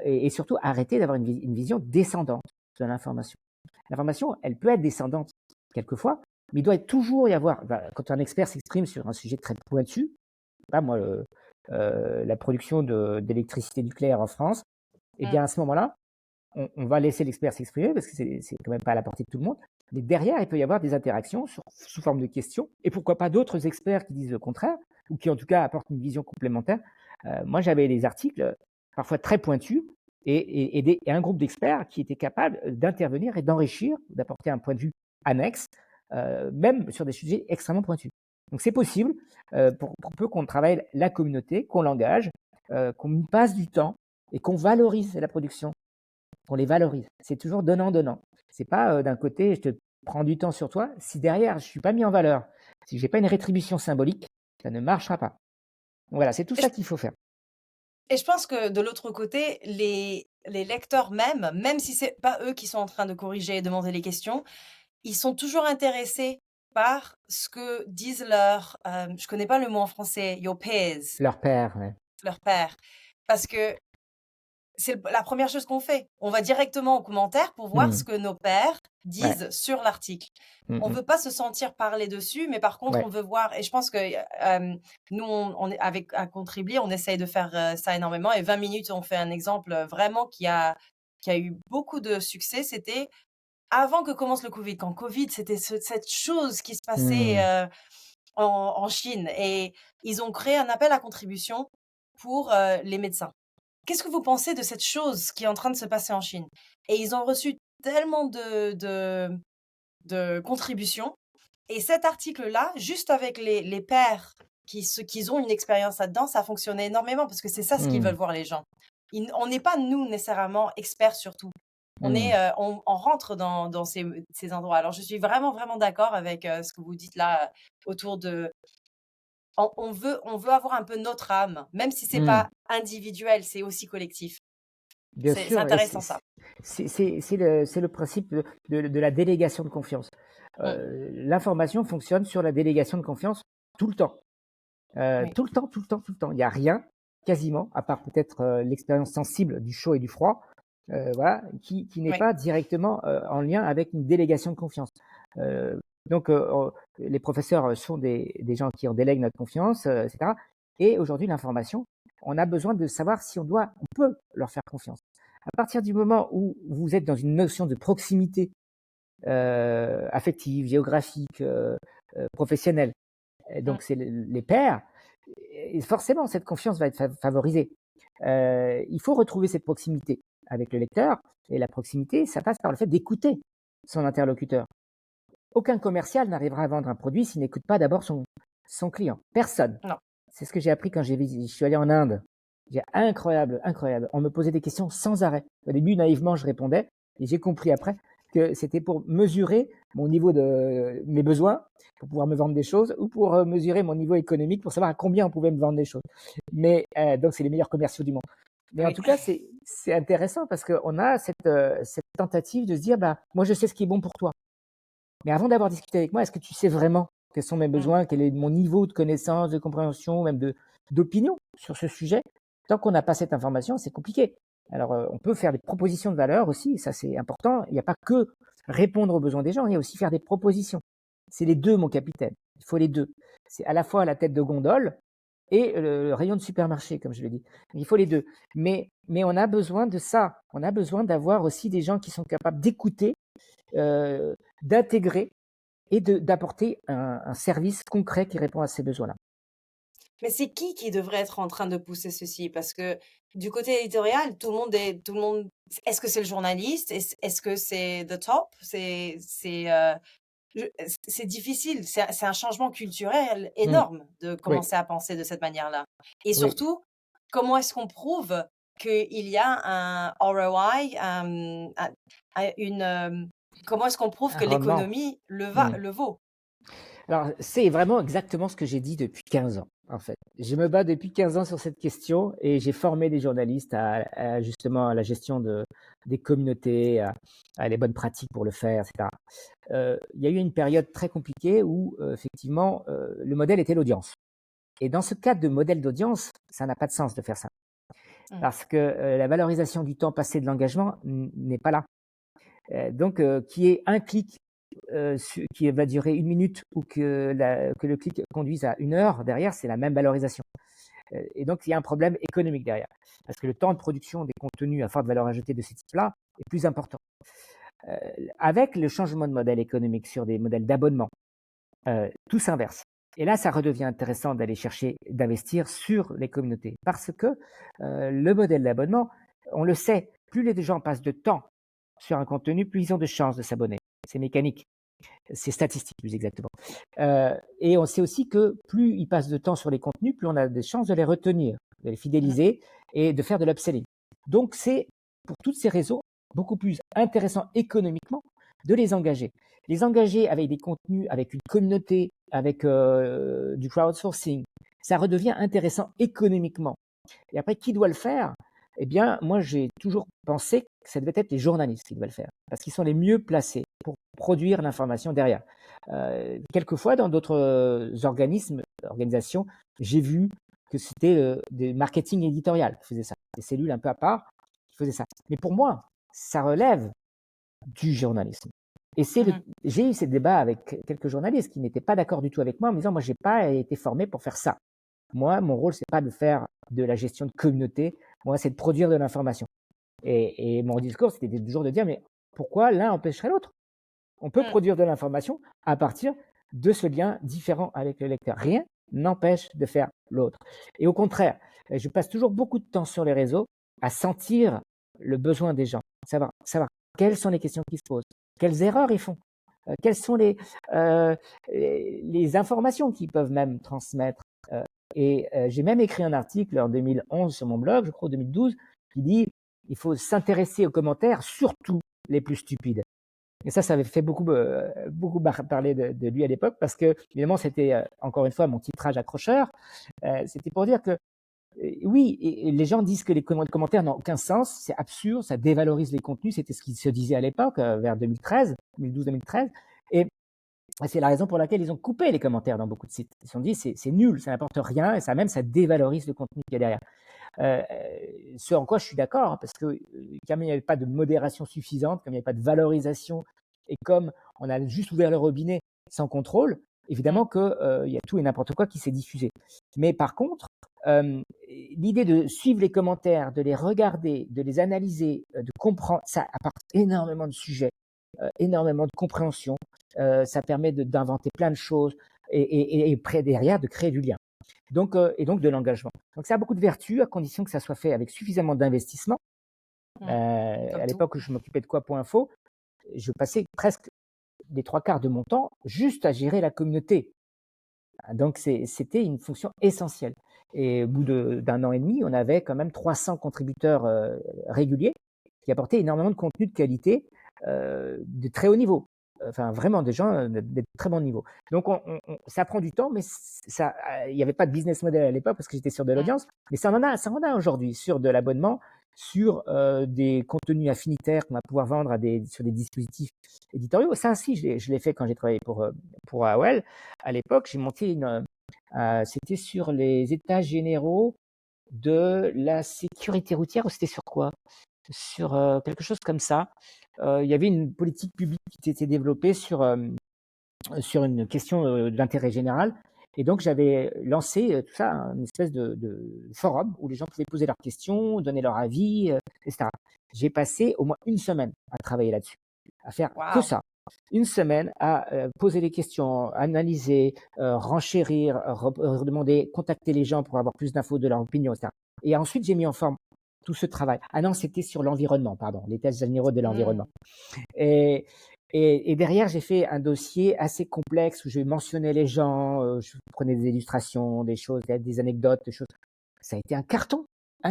et surtout arrêter d'avoir une vision descendante de l'information. L'information, elle peut être descendante quelquefois, mais il doit toujours y avoir, quand un expert s'exprime sur un sujet très pointu, pas moi, la production d'électricité nucléaire en France, eh bien à ce moment-là, on va laisser l'expert s'exprimer parce que c'est quand même pas à la portée de tout le monde. Mais derrière, il peut y avoir des interactions sous forme de questions et pourquoi pas d'autres experts qui disent le contraire ou qui en tout cas apportent une vision complémentaire. Moi, j'avais des articles parfois très pointus et un groupe d'experts qui étaient capables d'intervenir et d'enrichir, d'apporter un point de vue annexe, même sur des sujets extrêmement pointus. Donc c'est possible pour peu qu'on travaille la communauté, qu'on l'engage, qu'on y passe du temps et qu'on valorise la production, qu'on les valorise. C'est toujours donnant-donnant. C'est pas d'un côté, je te prends du temps sur toi. Si derrière, je suis pas mis en valeur, si j'ai pas une rétribution symbolique, ça ne marchera pas. Donc voilà, c'est tout ça qu'il faut faire. Et je pense que de l'autre côté, les lecteurs même si c'est pas eux qui sont en train de corriger et demander les questions, ils sont toujours intéressés par ce que disent je connais pas le mot en français, your peers, Leur père, ouais. leurs pairs. Parce que c'est la première chose qu'on fait. On va directement aux commentaires pour voir ce que nos pairs Ouais. disent sur l'article. On veut pas se sentir parler dessus, mais par contre, Ouais. on veut voir. Et je pense que nous, on est avec à Contribly, on essaye de faire ça énormément. Et 20 minutes, on fait un exemple vraiment qui a eu beaucoup de succès. C'était avant que commence le Covid. Quand Covid, c'était cette chose qui se passait en Chine. Et ils ont créé un appel à contribution pour les médecins. Qu'est-ce que vous pensez de cette chose qui est en train de se passer en Chine? Et ils ont reçu tellement de contributions. Et cet article-là, juste avec les pairs qui ont une expérience là-dedans, ça fonctionnait énormément parce que c'est ça ce qu'ils veulent voir les gens. On n'est pas, nous, nécessairement experts sur tout. On rentre dans ces endroits. Alors, je suis vraiment, vraiment d'accord avec ce que vous dites là autour de on veut avoir un peu notre âme, même si c'est pas individuel, c'est aussi collectif. Bien C'est sûr, et intéressant ça. c'est le principe de la délégation de confiance. L'information fonctionne sur la délégation de confiance tout le temps. Oui. Tout le temps, tout le temps, tout le temps. Il n'y a rien, quasiment, à part peut-être l'expérience sensible du chaud et du froid, voilà, qui n'est Oui. pas directement en lien avec une délégation de confiance. Donc, les professeurs sont des gens qui en délèguent notre confiance, etc. Et aujourd'hui, l'information, on a besoin de savoir si on peut leur faire confiance. À partir du moment où vous êtes dans une notion de proximité affective, géographique, professionnelle, et donc c'est les pairs, et forcément cette confiance va être favorisée. Il faut retrouver cette proximité avec le lecteur, et la proximité, ça passe par le fait d'écouter son interlocuteur. Aucun commercial n'arrivera à vendre un produit s'il n'écoute pas d'abord son client. Personne. Non. C'est ce que j'ai appris quand je suis allé en Inde. Incroyable. On me posait des questions sans arrêt. Au début, naïvement, je répondais, et j'ai compris après que c'était pour mesurer mon niveau de mes besoins, pour pouvoir me vendre des choses, ou pour mesurer mon niveau économique, pour savoir à combien on pouvait me vendre des choses. Mais donc, c'est les meilleurs commerciaux du monde. Mais en tout cas, c'est intéressant parce qu'on a cette tentative de se dire, moi, je sais ce qui est bon pour toi. Mais avant d'avoir discuté avec moi, est-ce que tu sais vraiment quels sont mes besoins, quel est mon niveau de connaissance, de compréhension, même d'opinion sur ce sujet? Tant qu'on n'a pas cette information, c'est compliqué. Alors, on peut faire des propositions de valeur aussi, ça c'est important. Il n'y a pas que répondre aux besoins des gens, il y a aussi faire des propositions. C'est les deux, mon capitaine. Il faut les deux. C'est à la fois la tête de gondole et le rayon de supermarché, comme je l'ai dit. Il faut les deux. Mais on a besoin de ça. On a besoin d'avoir aussi des gens qui sont capables d'écouter, d'intégrer et d'apporter un service concret qui répond à ces besoins-là. Mais c'est qui devrait être en train de pousser ceci? Parce que du côté éditorial, tout le monde. Est-ce que c'est le journaliste? Est-ce que c'est the top? C'est difficile. C'est un changement culturel énorme de commencer à penser de cette manière-là. Et surtout, comment est-ce qu'on prouve qu'il y a un ROI, comment est-ce qu'on prouve que l'économie le vaut? Alors, c'est vraiment exactement ce que j'ai dit depuis 15 ans, en fait. Je me bats depuis 15 ans sur cette question et j'ai formé des journalistes justement à la gestion des communautés, à les bonnes pratiques pour le faire, etc. Il y a eu une période très compliquée où, effectivement, le modèle était l'audience. Et dans ce cadre de modèle d'audience, ça n'a pas de sens de faire ça. Mmh. Parce que la valorisation du temps passé de l'engagement n'est pas là. Donc, qu'il y ait un clic qui va durer 1 minute ou que le clic conduise à 1 heure, derrière, c'est la même valorisation. Et donc, il y a un problème économique derrière. Parce que le temps de production des contenus à forte valeur ajoutée de ce type-là est plus important. Avec le changement de modèle économique sur des modèles d'abonnement, tout s'inverse. Et là, ça redevient intéressant d'aller chercher, d'investir sur les communautés. Parce que le modèle d'abonnement, on le sait, plus les gens passent de temps sur un contenu, plus ils ont de chances de s'abonner. C'est mécanique. C'est statistique, plus exactement. Et on sait aussi que plus ils passent de temps sur les contenus, plus on a des chances de les retenir, de les fidéliser et de faire de l'upselling. Donc, c'est pour toutes ces raisons beaucoup plus intéressant économiquement de les engager. Les engager avec des contenus, avec une communauté, avec du crowdsourcing, ça redevient intéressant économiquement. Et après, qui doit le faire? Eh bien, moi, j'ai toujours pensé que ça devait être les journalistes qui devaient le faire, parce qu'ils sont les mieux placés pour produire l'information derrière. Quelquefois, dans d'autres organisations, j'ai vu que c'était des marketing éditorial qui faisaient ça, des cellules un peu à part qui faisaient ça. Mais pour moi, ça relève du journalisme. Et j'ai eu ces débats avec quelques journalistes qui n'étaient pas d'accord du tout avec moi en me disant, moi, j'ai pas été formé pour faire ça. Moi, mon rôle, c'est pas de faire de la gestion de communauté. Moi, c'est de produire de l'information. Et mon discours, c'était toujours de dire, mais pourquoi l'un empêcherait l'autre? On peut produire de l'information à partir de ce lien différent avec le lecteur. Rien n'empêche de faire l'autre. Et au contraire, je passe toujours beaucoup de temps sur les réseaux à sentir le besoin des gens, savoir quelles sont les questions qui se posent, quelles erreurs ils font, quelles sont les informations qu'ils peuvent même transmettre. Et j'ai même écrit un article en 2011 sur mon blog, je crois en 2012, qui dit il faut s'intéresser aux commentaires, surtout les plus stupides. Et ça avait fait beaucoup parler de lui à l'époque, parce que évidemment c'était encore une fois mon titrage accrocheur. C'était pour dire que oui, et les gens disent que les commentaires n'ont aucun sens, c'est absurde, ça dévalorise les contenus, c'était ce qui se disait à l'époque, vers 2012-2013. Et c'est la raison pour laquelle ils ont coupé les commentaires dans beaucoup de sites. Ils se sont dit c'est nul, ça n'apporte rien, et ça dévalorise le contenu qu'il y a derrière. Ce en quoi je suis d'accord, hein, parce que comme il n'y avait pas de modération suffisante, comme il n'y avait pas de valorisation, et comme on a juste ouvert le robinet sans contrôle, évidemment qu'il y a tout et n'importe quoi qui s'est diffusé. Mais par contre, l'idée de suivre les commentaires, de les regarder, de les analyser, de comprendre, ça apporte énormément de sujets, énormément de compréhension. Ça permet d'inventer plein de choses et derrière de créer du lien. Donc, et donc de l'engagement. Donc ça a beaucoup de vertus à condition que ça soit fait avec suffisamment d'investissement. À l'époque où je m'occupais de Quoi.info, je passais presque les 3/4 de mon temps juste à gérer la communauté. Donc c'était une fonction essentielle. Et au bout d'un an et demi, on avait quand même 300 contributeurs réguliers qui apportaient énormément de contenu de qualité de très haut niveau. Enfin, vraiment des gens de très bon niveau. Donc, ça prend du temps, mais il n'y avait pas de business model à l'époque parce que j'étais sur de l'audience. Mais ça en a aujourd'hui sur de l'abonnement, sur des contenus affinitaires qu'on va pouvoir vendre sur des dispositifs éditoriaux. Ça aussi, je l'ai fait quand j'ai travaillé pour AOL. À l'époque, j'ai monté c'était sur les états généraux de la sécurité routière, ou c'était sur quoi? Sur quelque chose comme ça. Il y avait une politique publique qui était développée sur une question d'intérêt général. Et donc, j'avais lancé tout ça, une espèce de forum où les gens pouvaient poser leurs questions, donner leur avis, etc. J'ai passé au moins une semaine à travailler là-dessus, à faire que ça. Une semaine à poser des questions, analyser, renchérir, redemander, contacter les gens pour avoir plus d'infos de leur opinion, etc. Et ensuite, j'ai mis en forme tout ce travail. Ah non, c'était sur l'environnement, pardon, les tests généraux de l'environnement. Et derrière, j'ai fait un dossier assez complexe où je mentionnais les gens, je prenais des illustrations, des choses, des anecdotes, des choses. Ça a été un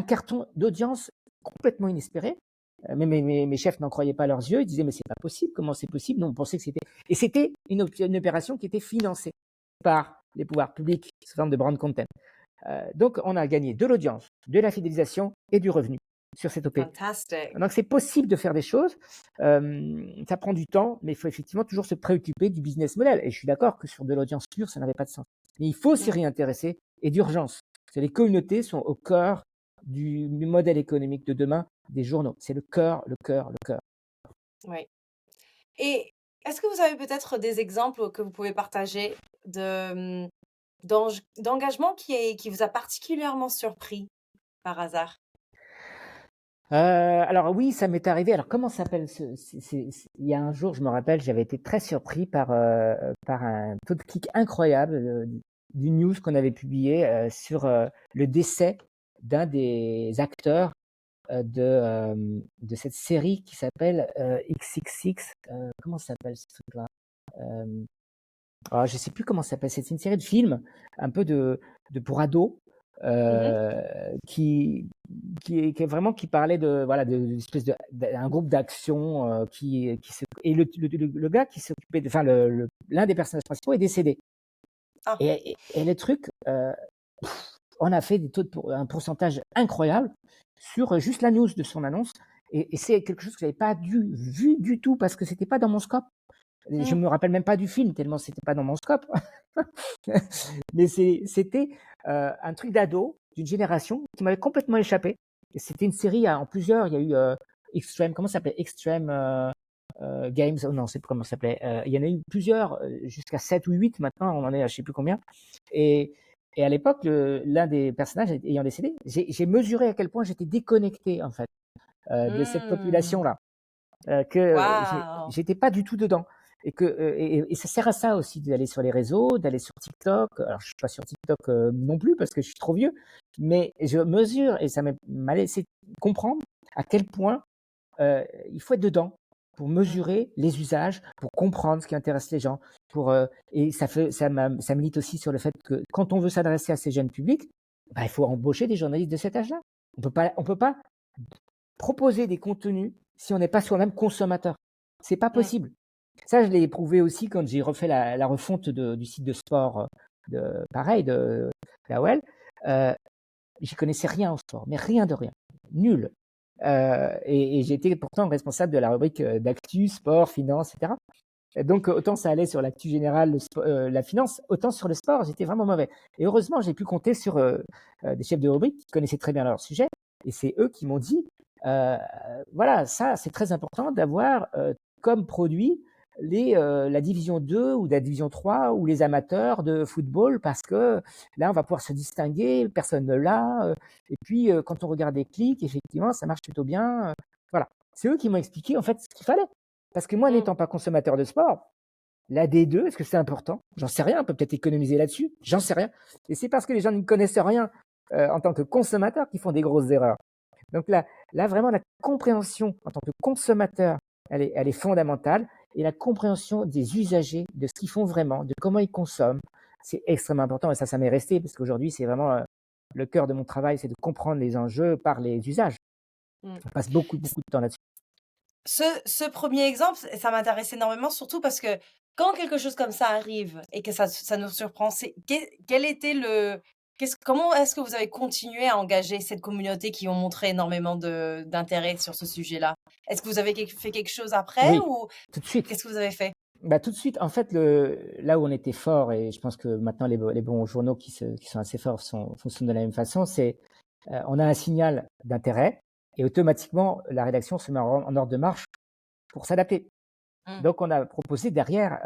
carton d'audience complètement inespéré. Même mes chefs n'en croyaient pas leurs yeux. Ils disaient, mais c'est pas possible, comment c'est possible? Nous, on pensait que c'était… Et c'était une opération qui était financée par les pouvoirs publics sous forme de brand content. Donc, on a gagné de l'audience, de la fidélisation et du revenu sur cette OP. Fantastic. Donc, c'est possible de faire des choses. Ça prend du temps, mais il faut effectivement toujours se préoccuper du business model. Et je suis d'accord que sur de l'audience pure, ça n'avait pas de sens. Mais il faut s'y réintéresser et d'urgence. Les communautés sont au cœur du modèle économique de demain des journaux. C'est le cœur, le cœur, le cœur. Oui. Et est-ce que vous avez peut-être des exemples que vous pouvez partager de, d'engagement qui vous a particulièrement surpris par hasard? Alors oui, ça m'est arrivé. Alors comment s'appelle il y a un jour, je me rappelle, j'avais été très surpris par un taux de clic incroyable d'une news qu'on avait publiée sur le décès d'un des acteurs de cette série qui s'appelle XXX. Comment ça s'appelle ce truc-là? Je sais plus comment ça s'appelle. C'est une série de films un peu de pour ados Mmh. qui est vraiment qui parlait de voilà d'une espèce d'un groupe d'action qui se et le gars qui s'occupait de enfin l'un des personnages principaux est décédé Ah. et le truc on a fait un pourcentage incroyable sur juste la news de son annonce et c'est quelque chose que j'avais pas vu du tout parce que c'était pas dans mon scope. Je Mmh. me rappelle même pas du film tellement c'était pas dans mon scope. Mais c'était un truc d'ado d'une génération qui m'avait complètement échappé. Et c'était une série en plusieurs. Il y a eu Extreme, comment ça s'appelait? Extreme Games. Oh non, c'est plus comment ça s'appelait. Il y en a eu plusieurs, jusqu'à 7 ou 8 maintenant. On en est à je sais plus combien. Et, et à l'époque, l'un des personnages ayant décédé, j'ai mesuré à quel point j'étais déconnecté en fait de cette Mmh. population-là. Que Waouh! j'étais pas du tout dedans. Et ça sert à ça aussi d'aller sur les réseaux, d'aller sur TikTok. Alors je suis pas sur TikTok non plus parce que je suis trop vieux, mais je mesure et ça m'a laissé comprendre à quel point il faut être dedans pour Mmh. mesurer les usages, pour comprendre ce qui intéresse les gens, et ça milite aussi sur le fait que quand on veut s'adresser à ces jeunes publics, bah, il faut embaucher des journalistes de cet âge-là. On peut pas proposer des contenus si on n'est pas soi-même consommateur. C'est pas Mmh. possible. Ça, je l'ai éprouvé aussi quand j'ai refait la refonte du site de sport pareil, de l'AOL. Euh, J'y connaissais rien au sport, mais rien de rien. Nul. Et j'étais pourtant responsable de la rubrique d'actu, sport, finance, etc. Et donc, autant ça allait sur l'actu générale, la finance, autant sur le sport, j'étais vraiment mauvais. Et heureusement, j'ai pu compter sur des chefs de rubrique qui connaissaient très bien leur sujet. Et c'est eux qui m'ont dit, euh, voilà, ça, c'est très important d'avoir comme produit la division 2 ou la division 3 ou les amateurs de football parce que là, on va pouvoir se distinguer, personne ne l'a. Et puis, quand on regarde les clics, effectivement, ça marche plutôt bien. Voilà. C'est eux qui m'ont expliqué en fait ce qu'il fallait. Parce que moi, Mmh. n'étant pas consommateur de sport, la D2, est-ce que c'est important? J'en sais rien, on peut peut-être économiser là-dessus, j'en sais rien. Et c'est parce que les gens ne connaissent rien en tant que consommateurs qu'ils font des grosses erreurs. Donc là, vraiment, la compréhension en tant que consommateur, elle est fondamentale. Et la compréhension des usagers, de ce qu'ils font vraiment, de comment ils consomment, c'est extrêmement important. Et ça m'est resté parce qu'aujourd'hui, c'est vraiment le cœur de mon travail, c'est de comprendre les enjeux par les usages. Mmh. On passe beaucoup, beaucoup de temps là-dessus. Ce 1er exemple, ça m'intéresse énormément, surtout parce que quand quelque chose comme ça arrive et que ça nous surprend, c'est quel était le comment est-ce que vous avez continué à engager cette communauté qui ont montré énormément d'intérêt sur ce sujet-là? Est-ce que vous avez fait quelque chose après Oui, ou tout de suite. qu'est-ce que vous avez fait? Bah, tout de suite, en fait, là où on était fort, et je pense que maintenant les bons journaux qui sont assez forts fonctionnent de la même façon, c'est on a un signal d'intérêt et automatiquement la rédaction se met en ordre de marche pour s'adapter. Mmh. Donc on a proposé derrière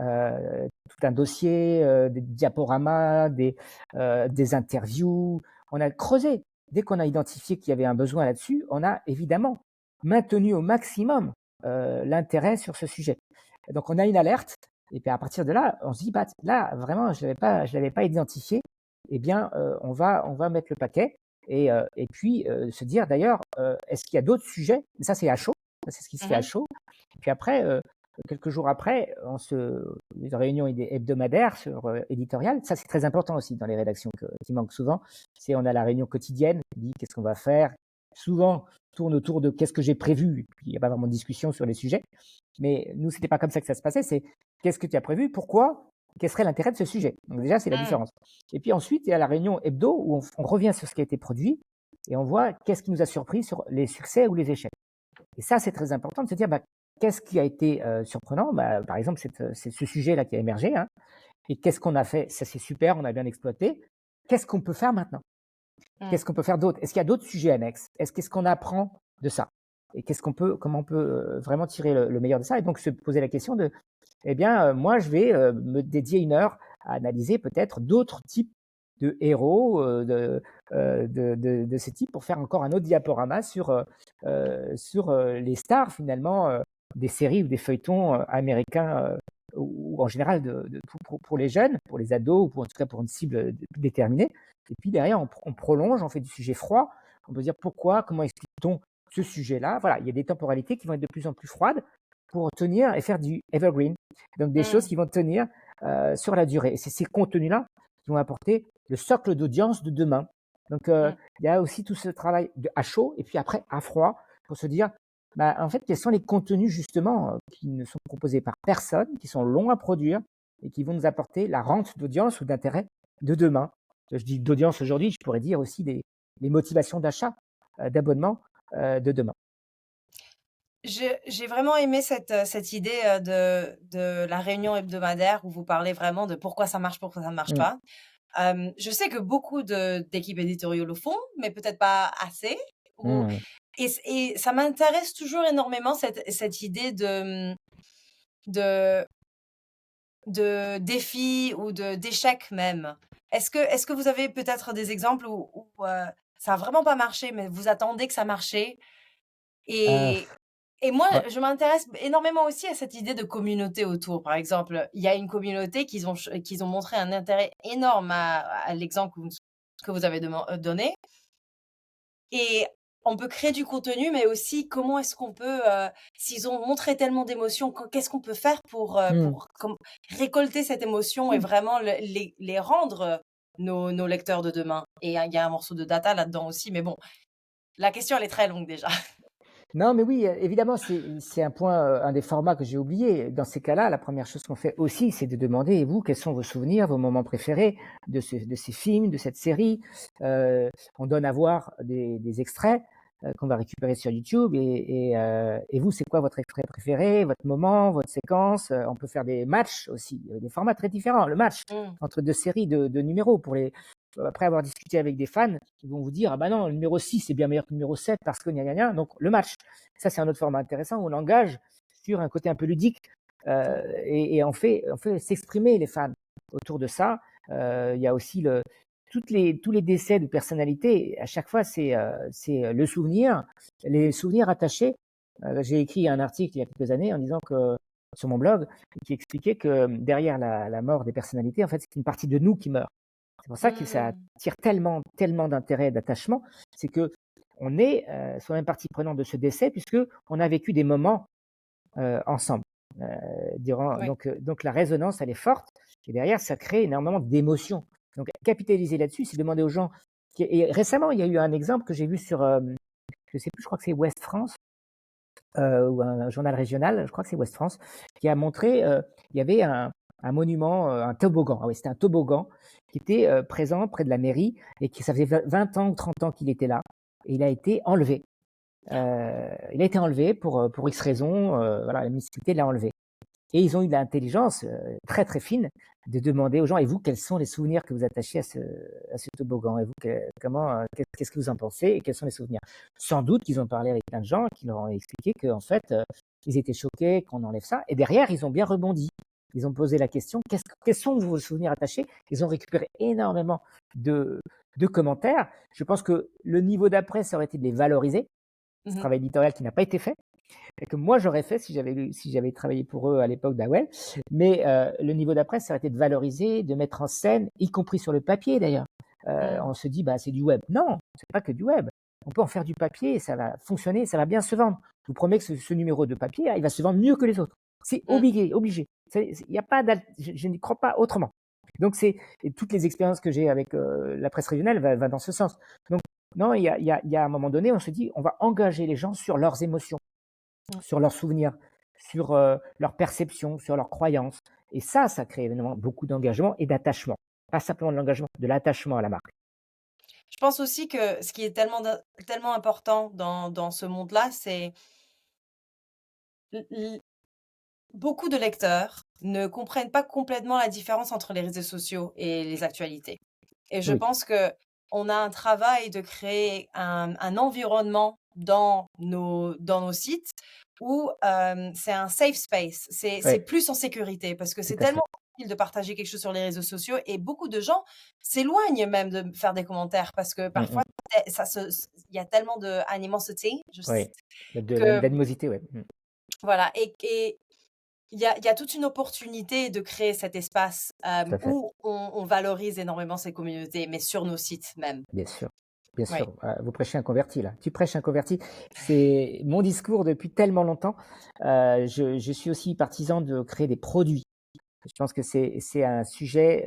tout un dossier, des diaporamas, des interviews. On a creusé. Dès qu'on a identifié qu'il y avait un besoin là-dessus, on a évidemment maintenu au maximum l'intérêt sur ce sujet. Et donc on a une alerte, et puis à partir de là, on se dit, bah, là, vraiment, je l'avais pas identifié, eh bien, on va mettre le paquet, et puis se dire d'ailleurs, est-ce qu'il y a d'autres sujets? Ça, c'est à chaud, ça, c'est ce qui se fait à Mmh. chaud. Puis après, quelques jours après, une réunion hebdomadaire sur éditorial. Ça, c'est très important aussi dans les rédactions qui manquent souvent. On a la réunion quotidienne qui dit qu'est-ce qu'on va faire. Souvent, tourne autour de qu'est-ce que j'ai prévu. Et puis, il n'y a pas vraiment de discussion sur les sujets. Mais nous, c'était pas comme ça que ça se passait. C'est qu'est-ce que tu as prévu, pourquoi, quel serait l'intérêt de ce sujet. Donc déjà, c'est la Mmh. différence. Et puis ensuite, il y a la réunion hebdo où on revient sur ce qui a été produit et on voit qu'est-ce qui nous a surpris sur les succès ou les échecs. Et ça, c'est très important de se dire, bah, qu'est-ce qui a été surprenant? Bah, par exemple, c'est ce sujet-là qui a émergé, hein, et qu'est-ce qu'on a fait? Ça, c'est super, on a bien exploité. Qu'est-ce qu'on peut faire maintenant? Mmh. Qu'est-ce qu'on peut faire d'autre? Est-ce qu'il y a d'autres sujets annexes? Qu'est-ce qu'on apprend de ça? Et comment on peut vraiment tirer le meilleur de ça? Et donc se poser la question de, eh bien, moi, je vais me dédier 1 heure à analyser peut-être d'autres types de héros de ce type pour faire encore un autre diaporama sur les stars finalement des séries ou des feuilletons américains ou en général pour les jeunes, pour les ados ou en tout cas pour une cible déterminée. Et puis derrière, on prolonge, on fait du sujet froid. On peut dire pourquoi, comment explique-t-on ce sujet-là? Voilà, il y a des temporalités qui vont être de plus en plus froides pour tenir et faire du evergreen. Donc des choses Mmh. qui vont tenir sur la durée. Et c'est ces contenus-là qui vont apporter le socle d'audience de demain. Donc Mmh. il y a aussi tout ce travail à chaud et puis après à froid pour se dire, bah, en fait, quels sont les contenus justement qui ne sont proposés par personne, qui sont longs à produire et qui vont nous apporter la rente d'audience ou d'intérêt de demain. Je dis d'audience aujourd'hui, je pourrais dire aussi les motivations d'achat, d'abonnement de demain. J'ai vraiment aimé cette idée, de la réunion hebdomadaire où vous parlez vraiment de pourquoi ça marche Mmh. pas. Je sais que beaucoup d'équipes éditoriaux le font, mais peut-être pas assez ou Mmh. et ça m'intéresse toujours énormément cette idée de de défis ou d'échecs même. Est-ce que vous avez peut-être des exemples où ça a vraiment pas marché, mais vous attendez que ça marche. Heu, Et moi, ouais. je m'intéresse énormément aussi à cette idée de communauté autour. Par exemple, il y a une communauté qu'ils ont montré un intérêt énorme à l'exemple que vous avez donné. Et on peut créer du contenu, mais aussi comment est-ce qu'on peut, s'ils ont montré tellement d'émotions, qu'est-ce qu'on peut faire Mmh. pour récolter cette émotion et Mmh. vraiment les rendre nos lecteurs de demain. Et il y a un morceau de data là-dedans aussi, mais bon, la question, elle est très longue déjà. Non, mais oui, évidemment, c'est un point, un des formats que j'ai oublié. Dans ces cas-là, la première chose qu'on fait aussi, c'est de demander: «Et vous, quels sont vos souvenirs, vos moments préférés de ces films, de cette série?» On donne à voir des extraits, qu'on va récupérer sur YouTube et vous, c'est quoi votre extrait préféré, votre moment, votre séquence? On peut faire des matchs aussi, des formats très différents. Le match Mmh. entre 2 séries de numéros pour les après avoir discuté avec des fans qui vont vous dire: «Ah bah non, le numéro 6 est bien meilleur que le numéro 7 parce que gna gna gna», donc le match. Ça, c'est un autre format intéressant où on engage sur un côté un peu ludique, et on fait s'exprimer les fans autour de ça. Il y a aussi tous les décès de personnalités. À chaque fois, c'est le souvenir, les souvenirs attachés. J'ai écrit un article il y a quelques années en disant que sur mon blog, qui expliquait que derrière la mort des personnalités, en fait, c'est une partie de nous qui meurt. C'est pour ça que ça Mmh. attire tellement d'intérêt et d'attachement, c'est qu'on est soi-même partie prenante de ce décès puisque on a vécu des moments ensemble. Heu, Oui. donc la résonance, elle est forte et derrière, ça crée énormément d'émotions. Donc capitaliser là-dessus, c'est demander aux gens et récemment, il y a eu un exemple que j'ai vu sur, je sais plus, je crois que c'est Ouest France, ou un journal régional, je crois que c'est Ouest France, qui a montré, il y avait un monument, un toboggan. Ah oui, c'était un toboggan qui était présent près de la mairie et qui ça faisait 20 ans ou 30 ans qu'il était là et il a été enlevé. Il a été enlevé pour X raisons, voilà, la municipalité l'a enlevé. Et ils ont eu l'intelligence très très fine de demander aux gens: «Et vous, quels sont les souvenirs que vous attachez à ce toboggan? Et vous, qu'est-ce que vous en pensez et quels sont les souvenirs?» Sans doute qu'ils ont parlé avec plein de gens qui leur ont expliqué qu'en fait, ils étaient choqués qu'on enlève ça et derrière, ils ont bien rebondi. Ils ont posé la question: quels sont vos souvenirs attachés?» Ils ont récupéré énormément de commentaires. Je pense que le niveau d'après, ça aurait été de les valoriser. Ce Mmh. travail éditorial qui n'a pas été fait et que moi j'aurais fait si j'avais travaillé pour eux à l'époque d'Awell. Mais le niveau d'après, ça aurait été de valoriser, de mettre en scène, y compris sur le papier d'ailleurs. Mmh. On se dit: «Bah, c'est du web». Non, c'est pas que du web. On peut en faire du papier et ça va fonctionner, ça va bien se vendre. Je vous promets que ce numéro de papier, il va se vendre mieux que les autres. C'est Mmh. obligé. Il y a pas je n'y crois pas autrement. Donc et toutes les expériences que j'ai avec, la presse régionale va dans ce sens. Donc non, il y a un moment donné, on se dit: «On va engager les gens sur leurs émotions, Mmh. sur leurs souvenirs, sur, leurs perceptions, sur leurs croyances» et ça crée évidemment beaucoup d'engagement et d'attachement. Pas simplement de l'engagement, de l'attachement à la marque. Je pense aussi que ce qui est tellement important dans ce monde-là, c'est l l beaucoup de lecteurs ne comprennent pas complètement la différence entre les réseaux sociaux et les actualités. Et je Oui. pense que on a un travail de créer un environnement dans nos sites où c'est un safe space, c'est Oui, plus en sécurité parce que tout c'est à fait. tellement facile de partager quelque chose sur les réseaux sociaux et beaucoup de gens s'éloignent même de faire des commentaires parce que Mm, parfois mm. il y a tellement de animosity Oui, que d'animosité, oui. voilà et il y a toute une opportunité de créer cet espace Tout à fait. où on valorise énormément ces communautés, mais sur nos sites même. Bien sûr, bien Oui. sûr. Vous prêchez un converti là. Tu prêches un converti. C'est mon discours depuis tellement longtemps. Je suis aussi partisan de créer des produits. Je pense que c'est un sujet,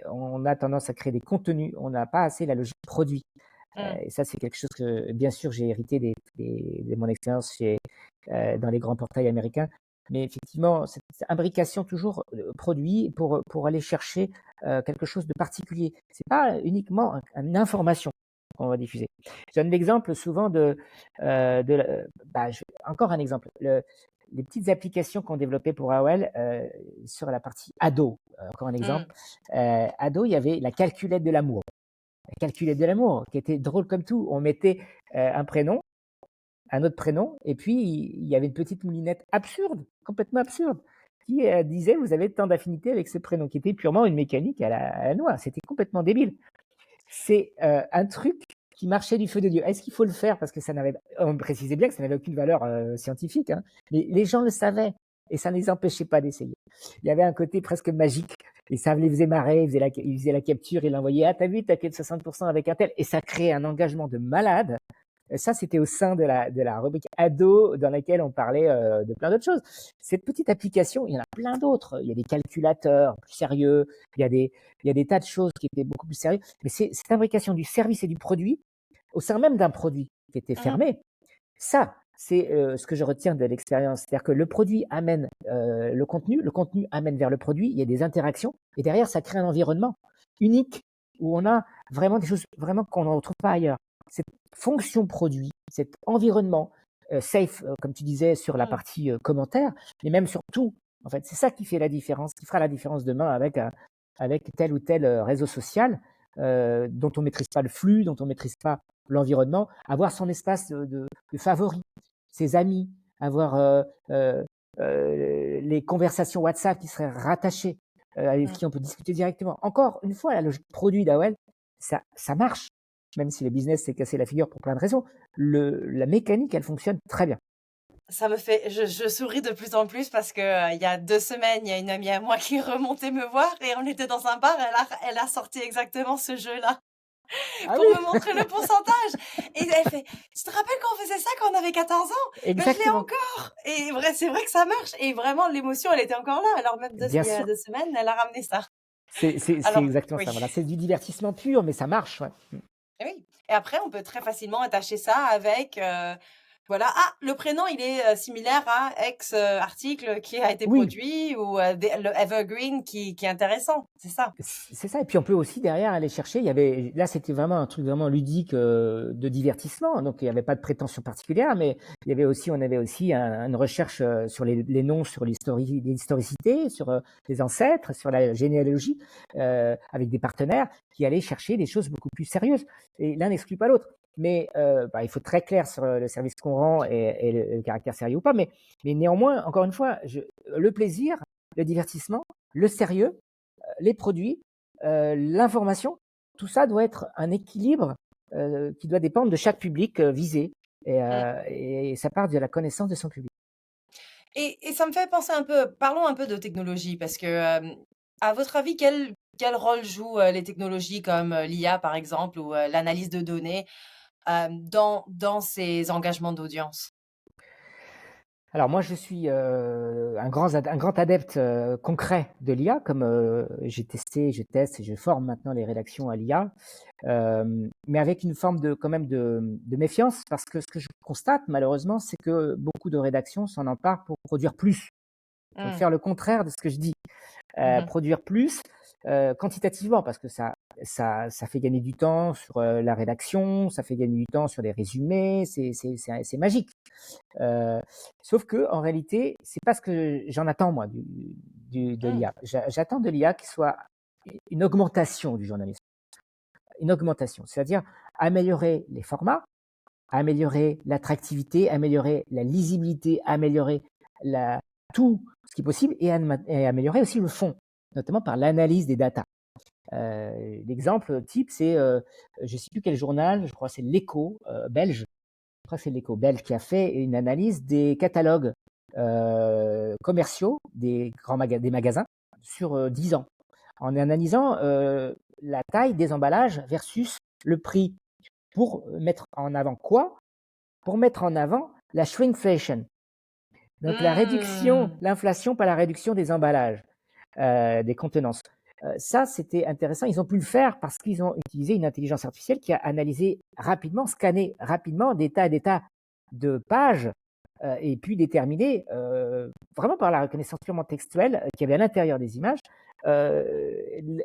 on a tendance à créer des contenus, on n'a pas assez la logique produit. Mmh. Et ça, c'est quelque chose que, bien sûr, j'ai hérité de mon expérience dans les grands portails américains. Mais effectivement, cette imbrication toujours produit pour aller chercher quelque chose de particulier. C'est pas uniquement une information qu'on va diffuser. Je donne l'exemple souvent encore un exemple. Les petites applications qu'on développait pour AOL sur la partie ado. Encore un exemple. Mmh. Ado, il y avait la calculette de l'amour. La calculette de l'amour, qui était drôle comme tout. On mettait un prénom, un autre prénom, et puis il y avait une petite moulinette absurde, complètement absurde, qui disait vous avez tant d'affinité avec ce prénom, qui était purement une mécanique à la noix. C'était complètement débile. C'est un truc qui marchait du feu de Dieu. Est-ce qu'il faut le faire? Parce que on précisait bien que ça n'avait aucune valeur scientifique, hein, mais les gens le savaient et ça ne les empêchait pas d'essayer. Il y avait un côté presque magique et ça les faisait marrer, ils faisaient la capture, ils l'envoyaient. Ah, t'as vu, t'as que 60% avec un tel. Et ça créait un engagement de malade. Ça, c'était au sein de la rubrique ado dans laquelle on parlait de plein d'autres choses. Cette petite application, il y en a plein d'autres. Il y a des calculateurs plus sérieux, il y a des tas de choses qui étaient beaucoup plus sérieuses. Mais c'est cette imbrication du service et du produit au sein même d'un produit qui était Mmh. fermé. Ça, c'est ce que je retiens de l'expérience. C'est-à-dire que le produit amène le contenu amène vers le produit, il y a des interactions, et derrière, ça crée un environnement unique où on a vraiment des choses vraiment qu'on ne retrouve pas ailleurs. Cette fonction produit, cet environnement safe, comme tu disais, sur la Mmh. partie commentaire, mais même sur tout. En fait, c'est ça qui fait la différence, qui fera la différence demain avec tel ou tel réseau social dont on maîtrise pas le flux, dont on maîtrise pas l'environnement, avoir son espace de favoris, ses amis, avoir les conversations WhatsApp qui seraient rattachées, avec Mmh. qui on peut discuter directement. Encore une fois, la logique produit d'AOL, ça marche, même si le business s'est cassé la figure pour plein de raisons. La mécanique, elle fonctionne très bien. Ça me fait je souris de plus en plus parce que, il y a 2 semaines, il y a une amie à moi qui est remontée me voir et on était dans un bar, elle a sorti exactement ce jeu-là Ah pour me oui, montrer le pourcentage et elle fait: «Tu te rappelles quand on faisait ça quand on avait 14 ans? Ben, je l'ai exactement. encore» et c'est vrai que ça marche et vraiment l'émotion, elle était encore là. Alors même Bien il y a sûr, 2 semaines, elle a ramené ça. c'est Alors exactement oui. ça. Voilà, c'est du divertissement pur, mais ça marche. Ouais. Et oui et après on peut très facilement attacher ça avec, voilà: «Ah, le prénom il est, similaire à X, article qui a été Oui, produit» ou, le evergreen qui est intéressant, c'est ça. c'est ça. Et puis on peut aussi derrière aller chercher. Là, c'était vraiment un truc vraiment ludique de divertissement. Donc il n'y avait pas de prétention particulière, mais on avait aussi une recherche sur les noms, sur l'historicité, sur les ancêtres, sur la généalogie, avec des partenaires qui allaient chercher des choses beaucoup plus sérieuses. Et l'un n'exclut pas l'autre. Mais il faut être très clair sur le service qu'on rend et le caractère sérieux ou pas. Mais néanmoins, encore une fois, le plaisir, le divertissement, le sérieux, les produits, l'information, tout ça doit être un équilibre qui doit dépendre de chaque public visé. Mmh. Et ça part de la connaissance de son public. Et ça me fait penser un peu parlons un peu de technologie parce que, à votre avis, quel rôle jouent, les technologies comme, l'IA par exemple ou, l'analyse de données, dans ces engagements d'audience? Alors moi, je suis un grand adepte concret de l'IA, comme j'ai testé, je teste et je forme maintenant les rédactions à l'IA, mais avec une forme quand même de méfiance, parce que ce que je constate malheureusement, c'est que beaucoup de rédactions s'en emparent pour produire plus, pour Mmh. faire le contraire de ce que je dis. Mmh. Produire plus quantitativement parce que ça fait gagner du temps sur la rédaction, ça fait gagner du temps sur les résumés, c'est magique. Euh, Sauf que en réalité, c'est pas ce que j'en attends moi de Mmh. l'IA. J'attends de l'IA qu'il soit une augmentation du journalisme. une augmentation, c'est-à-dire améliorer les formats, améliorer l'attractivité, améliorer la lisibilité, améliorer tout ce qui est possible et améliorer aussi le fond, notamment par l'analyse des datas. L'exemple type, c'est, je ne sais plus quel journal, je crois que c'est l'Écho belge, je crois que c'est l'Écho belge qui a fait une analyse des catalogues commerciaux des des magasins sur 10 ans, en analysant la taille des emballages versus le prix. Pour mettre en avant quoi? Pour mettre en avant la shrinkflation. Donc la réduction, l'inflation par la réduction des emballages, des contenances. Ça, c'était intéressant. Ils ont pu le faire parce qu'ils ont utilisé une intelligence artificielle qui a analysé rapidement, scanné rapidement des tas de pages et puis déterminé vraiment par la reconnaissance purement textuelle qu'il y avait à l'intérieur des images,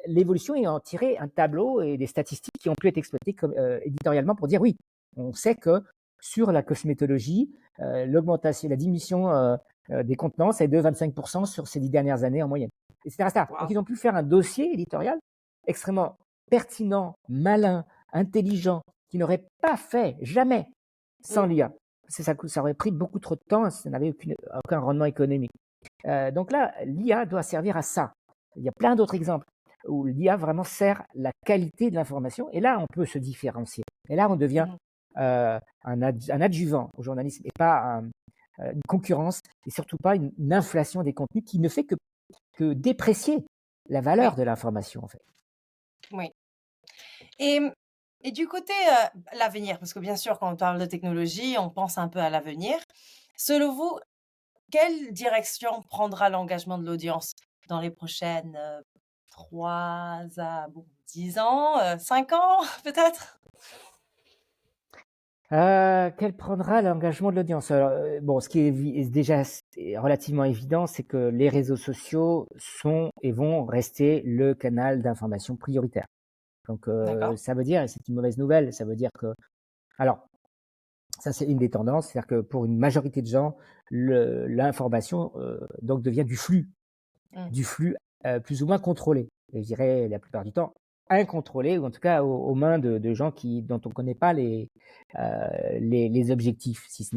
l'évolution et en tirer un tableau et des statistiques qui ont pu être exploitées éditorialement pour dire oui, on sait que sur la cosmétologie, l'augmentation, la diminution des contenances est de 25% sur ces 10 dernières années en moyenne, etc. Wow. Donc ils ont pu faire un dossier éditorial extrêmement pertinent, malin, intelligent, qui n'aurait pas fait jamais sans l'IA. Ça aurait pris beaucoup trop de temps, ça n'avait aucun rendement économique. Donc là, l'IA doit servir à ça. Il y a plein d'autres exemples où l'IA vraiment sert la qualité de l'information, et là, on peut se différencier. Et là, on devient un adjuvant au journalisme et pas une concurrence, et surtout pas une inflation des contenus qui ne fait que déprécier la valeur de l'information, en fait. Oui. Et du côté l'avenir, parce que bien sûr, quand on parle de technologie, on pense un peu à l'avenir. Selon vous, quelle direction prendra l'engagement de l'audience dans les prochaines 10 ans, 5 ans peut-être? Quel prendra l'engagement de l'audience? Alors, bon, ce qui est déjà relativement évident, c'est que les réseaux sociaux sont et vont rester le canal d'information prioritaire. Donc, ça veut dire, et c'est une mauvaise nouvelle, ça veut dire que, alors, ça c'est une des tendances, c'est-à-dire que pour une majorité de gens, l'information donc devient du flux plus ou moins contrôlé. Et je dirais la plupart du temps incontrôlé, ou en tout cas aux mains de gens dont on ne connaît pas les objectifs, si ce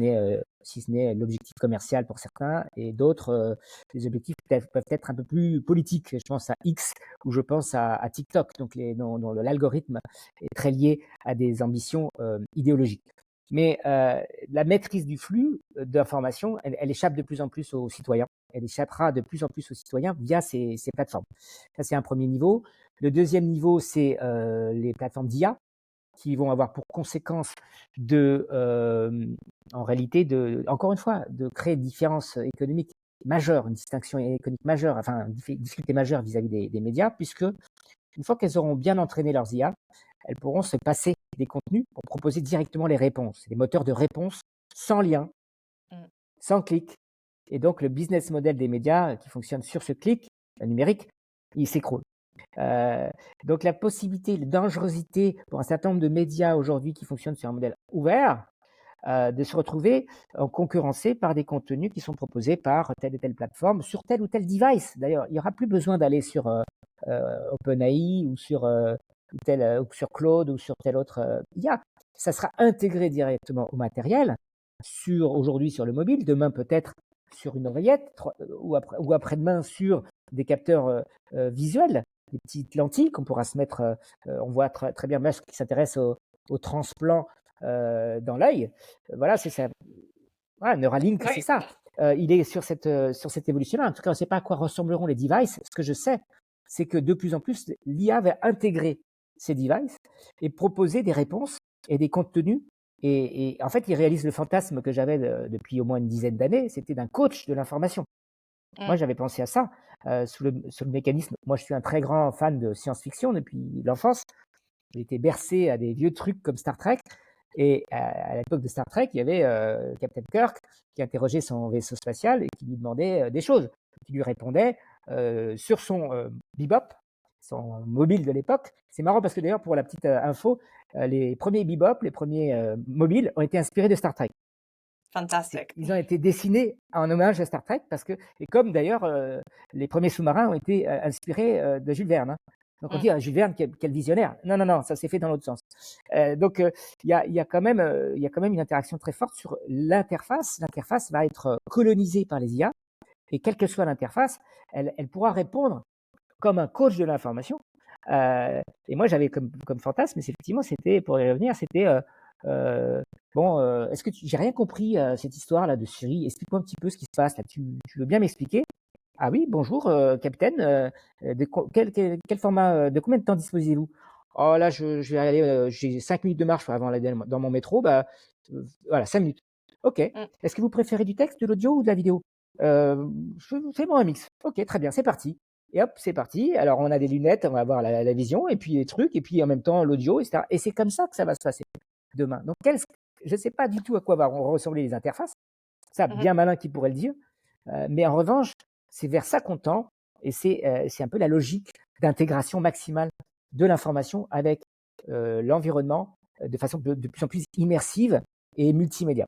n'est l'objectif commercial pour certains, et d'autres, les objectifs peuvent être un peu plus politiques. Je pense à X ou je pense à TikTok, donc dont l'algorithme est très lié à des ambitions idéologiques. Mais la maîtrise du flux d'informations, elle échappe de plus en plus aux citoyens. Elle échappera de plus en plus aux citoyens via ces plateformes. Ça, c'est un premier niveau. Le deuxième niveau, c'est les plateformes d'IA qui vont avoir pour conséquence en réalité, encore une fois, de créer une différence économique majeure, une distinction économique majeure, enfin, une difficulté majeure vis-à-vis des médias, puisque une fois qu'elles auront bien entraîné leurs IA, elles pourront se passer des contenus pour proposer directement les réponses, des moteurs de réponse sans lien, sans clic. Et donc, le business model des médias qui fonctionne sur ce clic numérique, il s'écroule. Donc, la possibilité, la dangerosité pour un certain nombre de médias aujourd'hui qui fonctionnent sur un modèle ouvert, de se retrouver concurrencés par des contenus qui sont proposés par telle et telle plateforme sur tel ou tel device. D'ailleurs, il n'y aura plus besoin d'aller sur OpenAI ou sur Claude ou sur tel autre IA. Ça sera intégré directement au matériel, aujourd'hui sur le mobile, demain peut-être sur une oreillette, ou après-demain sur des capteurs visuels, des petites lentilles qu'on pourra se mettre. On voit très bien Musk qui s'intéresse au transplant dans l'œil. Voilà, c'est ça. Voilà, Neuralink, c'est ça. Il est sur cette évolution-là. En tout cas, on ne sait pas à quoi ressembleront les devices. Ce que je sais, c'est que de plus en plus, l'IA va intégrer ces devices et proposer des réponses et des contenus. Et en fait, il réalise le fantasme que j'avais depuis au moins une dizaine d'années, c'était d'un coach de l'information. Moi, j'avais pensé à ça sous le mécanisme. Moi, je suis un très grand fan de science-fiction depuis l'enfance. J'ai été bercé à des vieux trucs comme Star Trek. Et à l'époque de Star Trek, il y avait Captain Kirk qui interrogeait son vaisseau spatial et qui lui demandait des choses. Qui lui répondait sur son Bebop, son mobile de l'époque. C'est marrant parce que d'ailleurs, pour la petite info, les premiers Bebop, les premiers mobiles ont été inspirés de Star Trek. Fantastique. Ils ont été dessinés en hommage à Star Trek et comme d'ailleurs les premiers sous-marins ont été inspirés de Jules Verne. Donc on dit, ah, Jules Verne, quel visionnaire. Non, non, non, ça s'est fait dans l'autre sens. Donc il y a quand même une interaction très forte sur l'interface. L'interface va être colonisée par les IA et quelle que soit l'interface, elle pourra répondre comme un coach de l'information. Et moi, j'avais comme fantasme, mais effectivement, c'était, pour y revenir, c'était bon, est-ce que j'ai rien compris cette histoire là de Siri? Explique-moi un petit peu ce qui se passe là. Tu veux bien m'expliquer? Ah oui, bonjour, capitaine. Quel format, de combien de temps disposez-vous? Oh là, je vais aller, j'ai 5 minutes de marche avant d'aller dans mon métro. Bah, voilà, 5 minutes. Ok. Mmh. Est-ce que vous préférez du texte, de l'audio ou de la vidéo? Fais-moi un mix. Ok, très bien, c'est parti. Et hop, c'est parti. Alors, on a des lunettes, on va avoir la vision, et puis les trucs, et puis en même temps l'audio, etc. Et c'est comme ça que ça va se passer demain. Donc, je ne sais pas du tout à quoi vont ressembler les interfaces. Ça, Mmh. bien malin qui pourrait le dire. Mais en revanche, c'est vers ça qu'on tend, et c'est un peu la logique d'intégration maximale de l'information avec l'environnement de façon de plus en plus immersive et multimédia.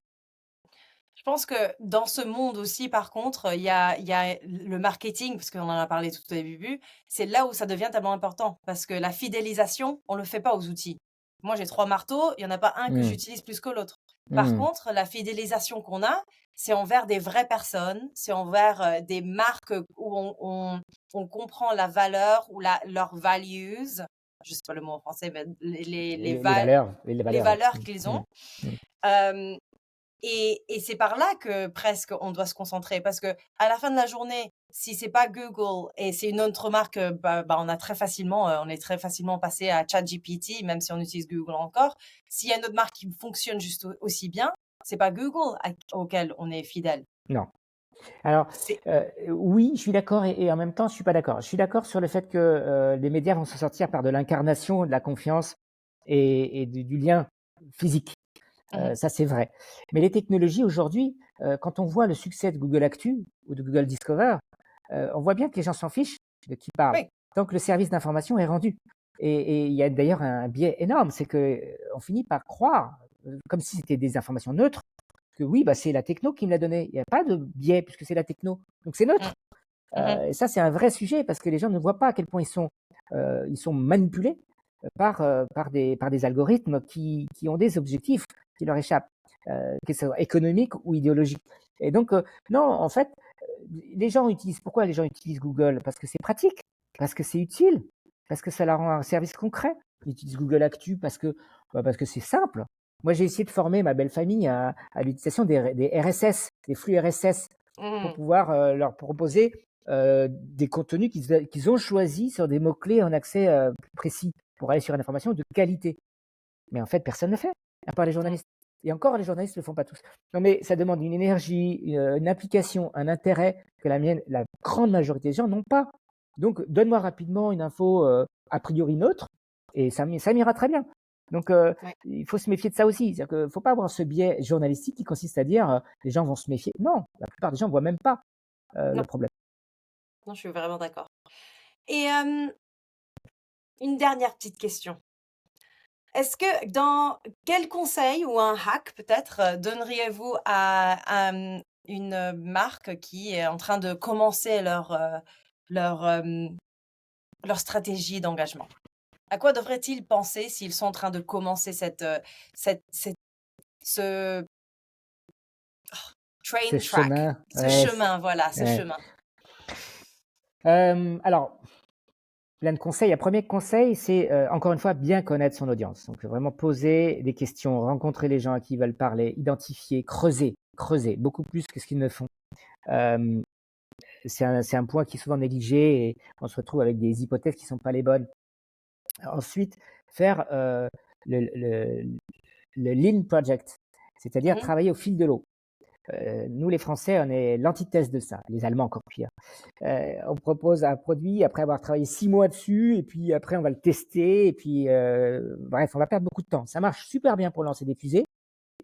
Je pense que dans ce monde aussi, par contre, il y a le marketing, parce qu'on en a parlé tout au début, c'est là où ça devient tellement important. Parce que la fidélisation, on ne le fait pas aux outils. Moi, j'ai 3 marteaux, il n'y en a pas un que Mmh. j'utilise plus que l'autre. Par Mmh. contre, la fidélisation qu'on a, c'est envers des vraies personnes, c'est envers des marques où on comprend la valeur ou leurs values. Je sais pas le mot en français, mais Les valeurs, les les valeurs, ouais. valeurs qu'ils Mmh. ont. Mmh. Euh, et c'est par là que presque on doit se concentrer parce que à la fin de la journée, si c'est pas Google et c'est une autre marque, on on est très facilement passé à ChatGPT, même si on utilise Google encore. S'il y a une autre marque qui fonctionne juste aussi bien, c'est pas Google auquel on est fidèle. Non. Alors, C'est oui, je suis d'accord et en même temps, je suis pas d'accord. Je suis d'accord sur le fait que les médias vont se sortir par de l'incarnation, de la confiance et du lien physique. Mmh. Ça, c'est vrai. Mais les technologies aujourd'hui, quand on voit le succès de Google Actu ou de Google Discover, on voit bien que les gens s'en fichent de qui parle, Oui. tant que le service d'information est rendu. Et il y a d'ailleurs un biais énorme, c'est que on finit par croire, comme si c'était des informations neutres, que oui, bah, c'est la techno qui me l'a donné. Il n'y a pas de biais puisque c'est la techno. Donc c'est Mmh. neutre. Mmh. Et ça, c'est un vrai sujet parce que les gens ne voient pas à quel point ils sont manipulés par des algorithmes qui ont des objectifs qui leur échappent, que ce soit économiques ou idéologiques. Et donc, non, en fait, pourquoi les gens utilisent Google? Parce que c'est pratique, parce que c'est utile, parce que ça leur rend un service concret. Ils utilisent Google Actu parce que c'est simple. Moi, j'ai essayé de former ma belle famille à l'utilisation des RSS, des flux RSS, pour Mmh. pouvoir leur proposer des contenus qu'ils ont choisis sur des mots-clés en accès précis pour aller sur une information de qualité. Mais en fait, personne ne le fait, à part les Mmh. journalistes. Et encore, les journalistes ne le font pas tous. Non, mais ça demande une énergie, une application, un intérêt que la grande majorité des gens n'ont pas. Donc, donne-moi rapidement une info a priori neutre, et ça m'ira très bien. Donc, Ouais. il faut se méfier de ça aussi. C'est-à-dire qu'il ne faut pas avoir ce biais journalistique qui consiste à dire les gens vont se méfier. Non, la plupart des gens ne voient même pas le Non, problème. non, je suis vraiment d'accord. Et une dernière petite question. Est-ce que quel conseil ou un hack peut-être donneriez-vous une marque qui est en train de commencer leur, leur stratégie d'engagement? À quoi devraient-ils penser s'ils sont en train de commencer ce Ce train track, chemin, ce ouais, chemin, voilà, ce ouais. chemin? Alors, plein de conseils. Un premier conseil, c'est encore une fois bien connaître son audience. Donc vraiment poser des questions, rencontrer les gens à qui ils veulent parler, identifier, creuser, beaucoup plus que ce qu'ils ne font. Euh, c'est un point qui est souvent négligé et on se retrouve avec des hypothèses qui ne sont pas les bonnes. Ensuite, faire le, le, le Lean Project, c'est-à-dire Mmh. travailler au fil de l'eau. Nous, les Français, on est l'antithèse de ça. Les Allemands, encore pire. On propose un produit après avoir travaillé 6 mois dessus, et puis après, on va le tester, et puis, bref, on va perdre beaucoup de temps. Ça marche super bien pour lancer des fusées.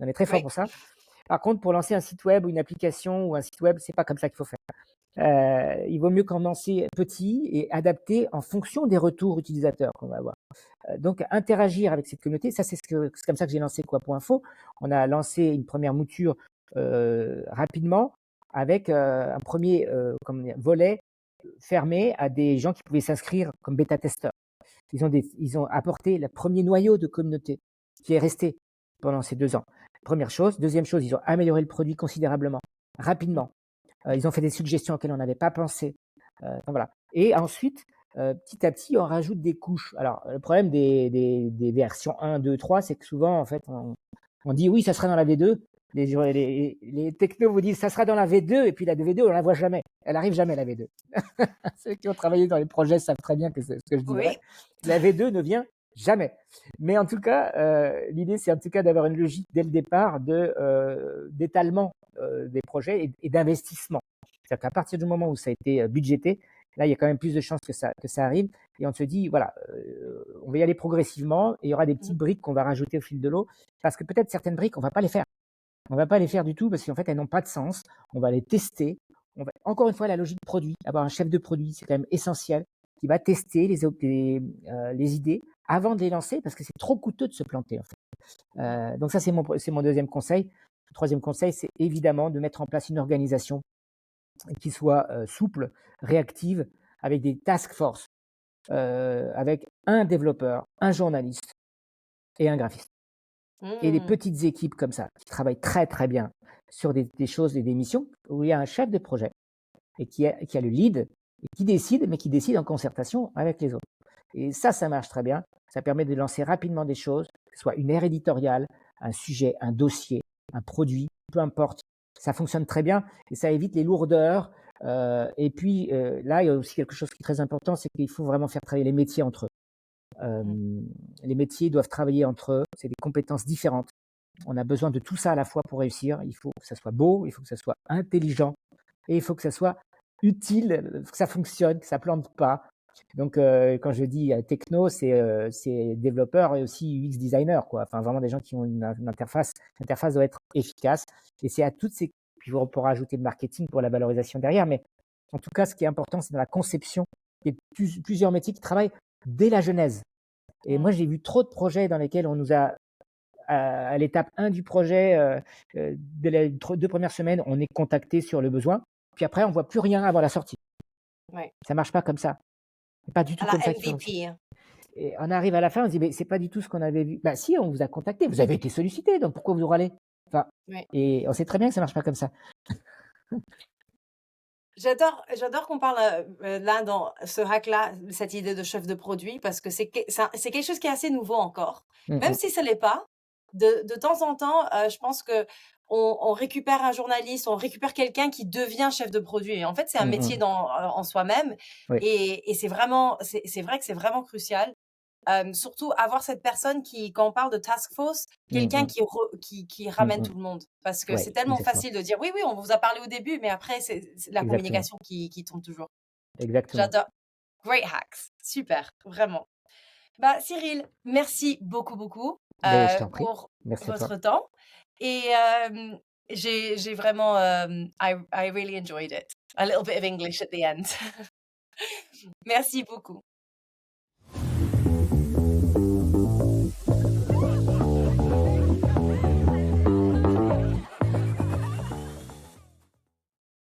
On est très fort Oui. pour ça. Par contre, pour lancer un site web ou une application ou un site web, c'est pas comme ça qu'il faut faire. Il vaut mieux commencer petit et adapter en fonction des retours utilisateurs qu'on va avoir. Donc, interagir avec cette communauté, ça, c'est comme ça que j'ai lancé Quoi.info. On a lancé une première mouture rapidement avec un premier volet fermé à des gens qui pouvaient s'inscrire comme bêta-testeurs. Ils ont apporté le premier noyau de communauté qui est resté pendant ces 2 ans. Première chose. Deuxième chose, ils ont amélioré le produit considérablement, rapidement. Ils ont fait des suggestions auxquelles on n'avait pas pensé. Enfin, voilà. Et ensuite, petit à petit, on rajoute des couches. Alors, le problème des versions 1, 2, 3, c'est que souvent, en fait, on dit oui, ça sera dans la V2. Les technos vous disent ça sera dans la V2, et puis la V2, on la voit jamais. Elle arrive jamais, la V2. Ceux qui ont travaillé dans les projets savent très bien que c'est ce que je dis vrai. Oui. La V2 ne vient jamais. Mais en tout cas, l'idée, c'est en tout cas d'avoir une logique dès le départ d'étalement des projets et d'investissement. C'est-à-dire qu'à partir du moment où ça a été budgété, là, il y a quand même plus de chances que ça arrive. Et on se dit, voilà, on va y aller progressivement et il y aura des petites briques qu'on va rajouter au fil de l'eau. Parce que peut-être certaines briques, on va pas les faire. On va pas les faire du tout parce qu'en fait, elles n'ont pas de sens. On va les tester. Encore une fois, la logique produit. Avoir un chef de produit, c'est quand même essentiel, qui va tester les idées avant de les lancer parce que c'est trop coûteux de se planter, en fait. Donc ça, c'est mon deuxième conseil. Le troisième conseil, c'est évidemment de mettre en place une organisation qui soit souple, réactive, avec des task force, avec un développeur, un journaliste et un graphiste. Et des Mmh. petites équipes comme ça, qui travaillent très très bien sur des choses et des missions, où il y a un chef de projet et qui a le lead, et qui décide, mais qui décide en concertation avec les autres. Et ça marche très bien. Ça permet de lancer rapidement des choses, que ce soit une ère éditoriale, un sujet, un dossier, un produit, peu importe. Ça fonctionne très bien et ça évite les lourdeurs. Et puis là, il y a aussi quelque chose qui est très important, c'est qu'il faut vraiment faire travailler les métiers entre eux. Les métiers doivent travailler entre eux, c'est des compétences différentes. On a besoin de tout ça à la fois pour réussir. Il faut que ça soit beau, il faut que ça soit intelligent et il faut que ça soit utile, que ça fonctionne, que ça plante pas. Donc, quand je dis techno, c'est développeur et aussi UX designer, quoi. Enfin, vraiment des gens qui ont une interface. L'interface doit être efficace. Et c'est à toutes ces. Puis on pourra ajouter le marketing pour la valorisation derrière. Mais en tout cas, ce qui est important, c'est dans la conception. Il y a plusieurs métiers qui travaillent dès la genèse. Et moi, j'ai vu trop de projets dans lesquels on nous a à l'étape 1 du projet, dès les 2 premières semaines, on est contacté sur le besoin. Puis après, on voit plus rien avant la sortie. Ouais. Ça marche pas comme ça. C'est pas du tout À la comme ça qu'il faut fonctionner. MVP, hein. Et on arrive à la fin, on se dit: «Mais c'est pas du tout ce qu'on avait vu». Bah si, on vous a contacté, vous avez été sollicité, donc pourquoi vous râlez? Enfin, Ouais. et on sait très bien que ça marche pas comme ça. J'adore qu'on parle, là, dans ce hack-là, cette idée de chef de produit parce que c'est quelque chose qui est assez nouveau encore. Mmh Même mh. si ça l'est pas, de temps en temps, je pense qu'on récupère un journaliste, on récupère quelqu'un qui devient chef de produit et en fait, c'est un Mmh métier mh. en soi-même Oui, et c'est vrai que c'est vraiment crucial. Surtout avoir cette personne qui quand on parle de task force, mmh quelqu'un mh. qui Mmh ramène mh. tout le monde. Parce que Ouais, c'est tellement exactement, facile de dire: «Oui, oui, on vous a parlé au début», mais après c'est la exactement, communication qui tombe toujours. exactement. J'adore. Great hacks, super, vraiment. Bah, Cyril, merci beaucoup, beaucoup, Beh, je t'en prie. pour Merci à toi. votre temps et j'ai vraiment, I really enjoyed it. A little bit of English at the end. Merci beaucoup.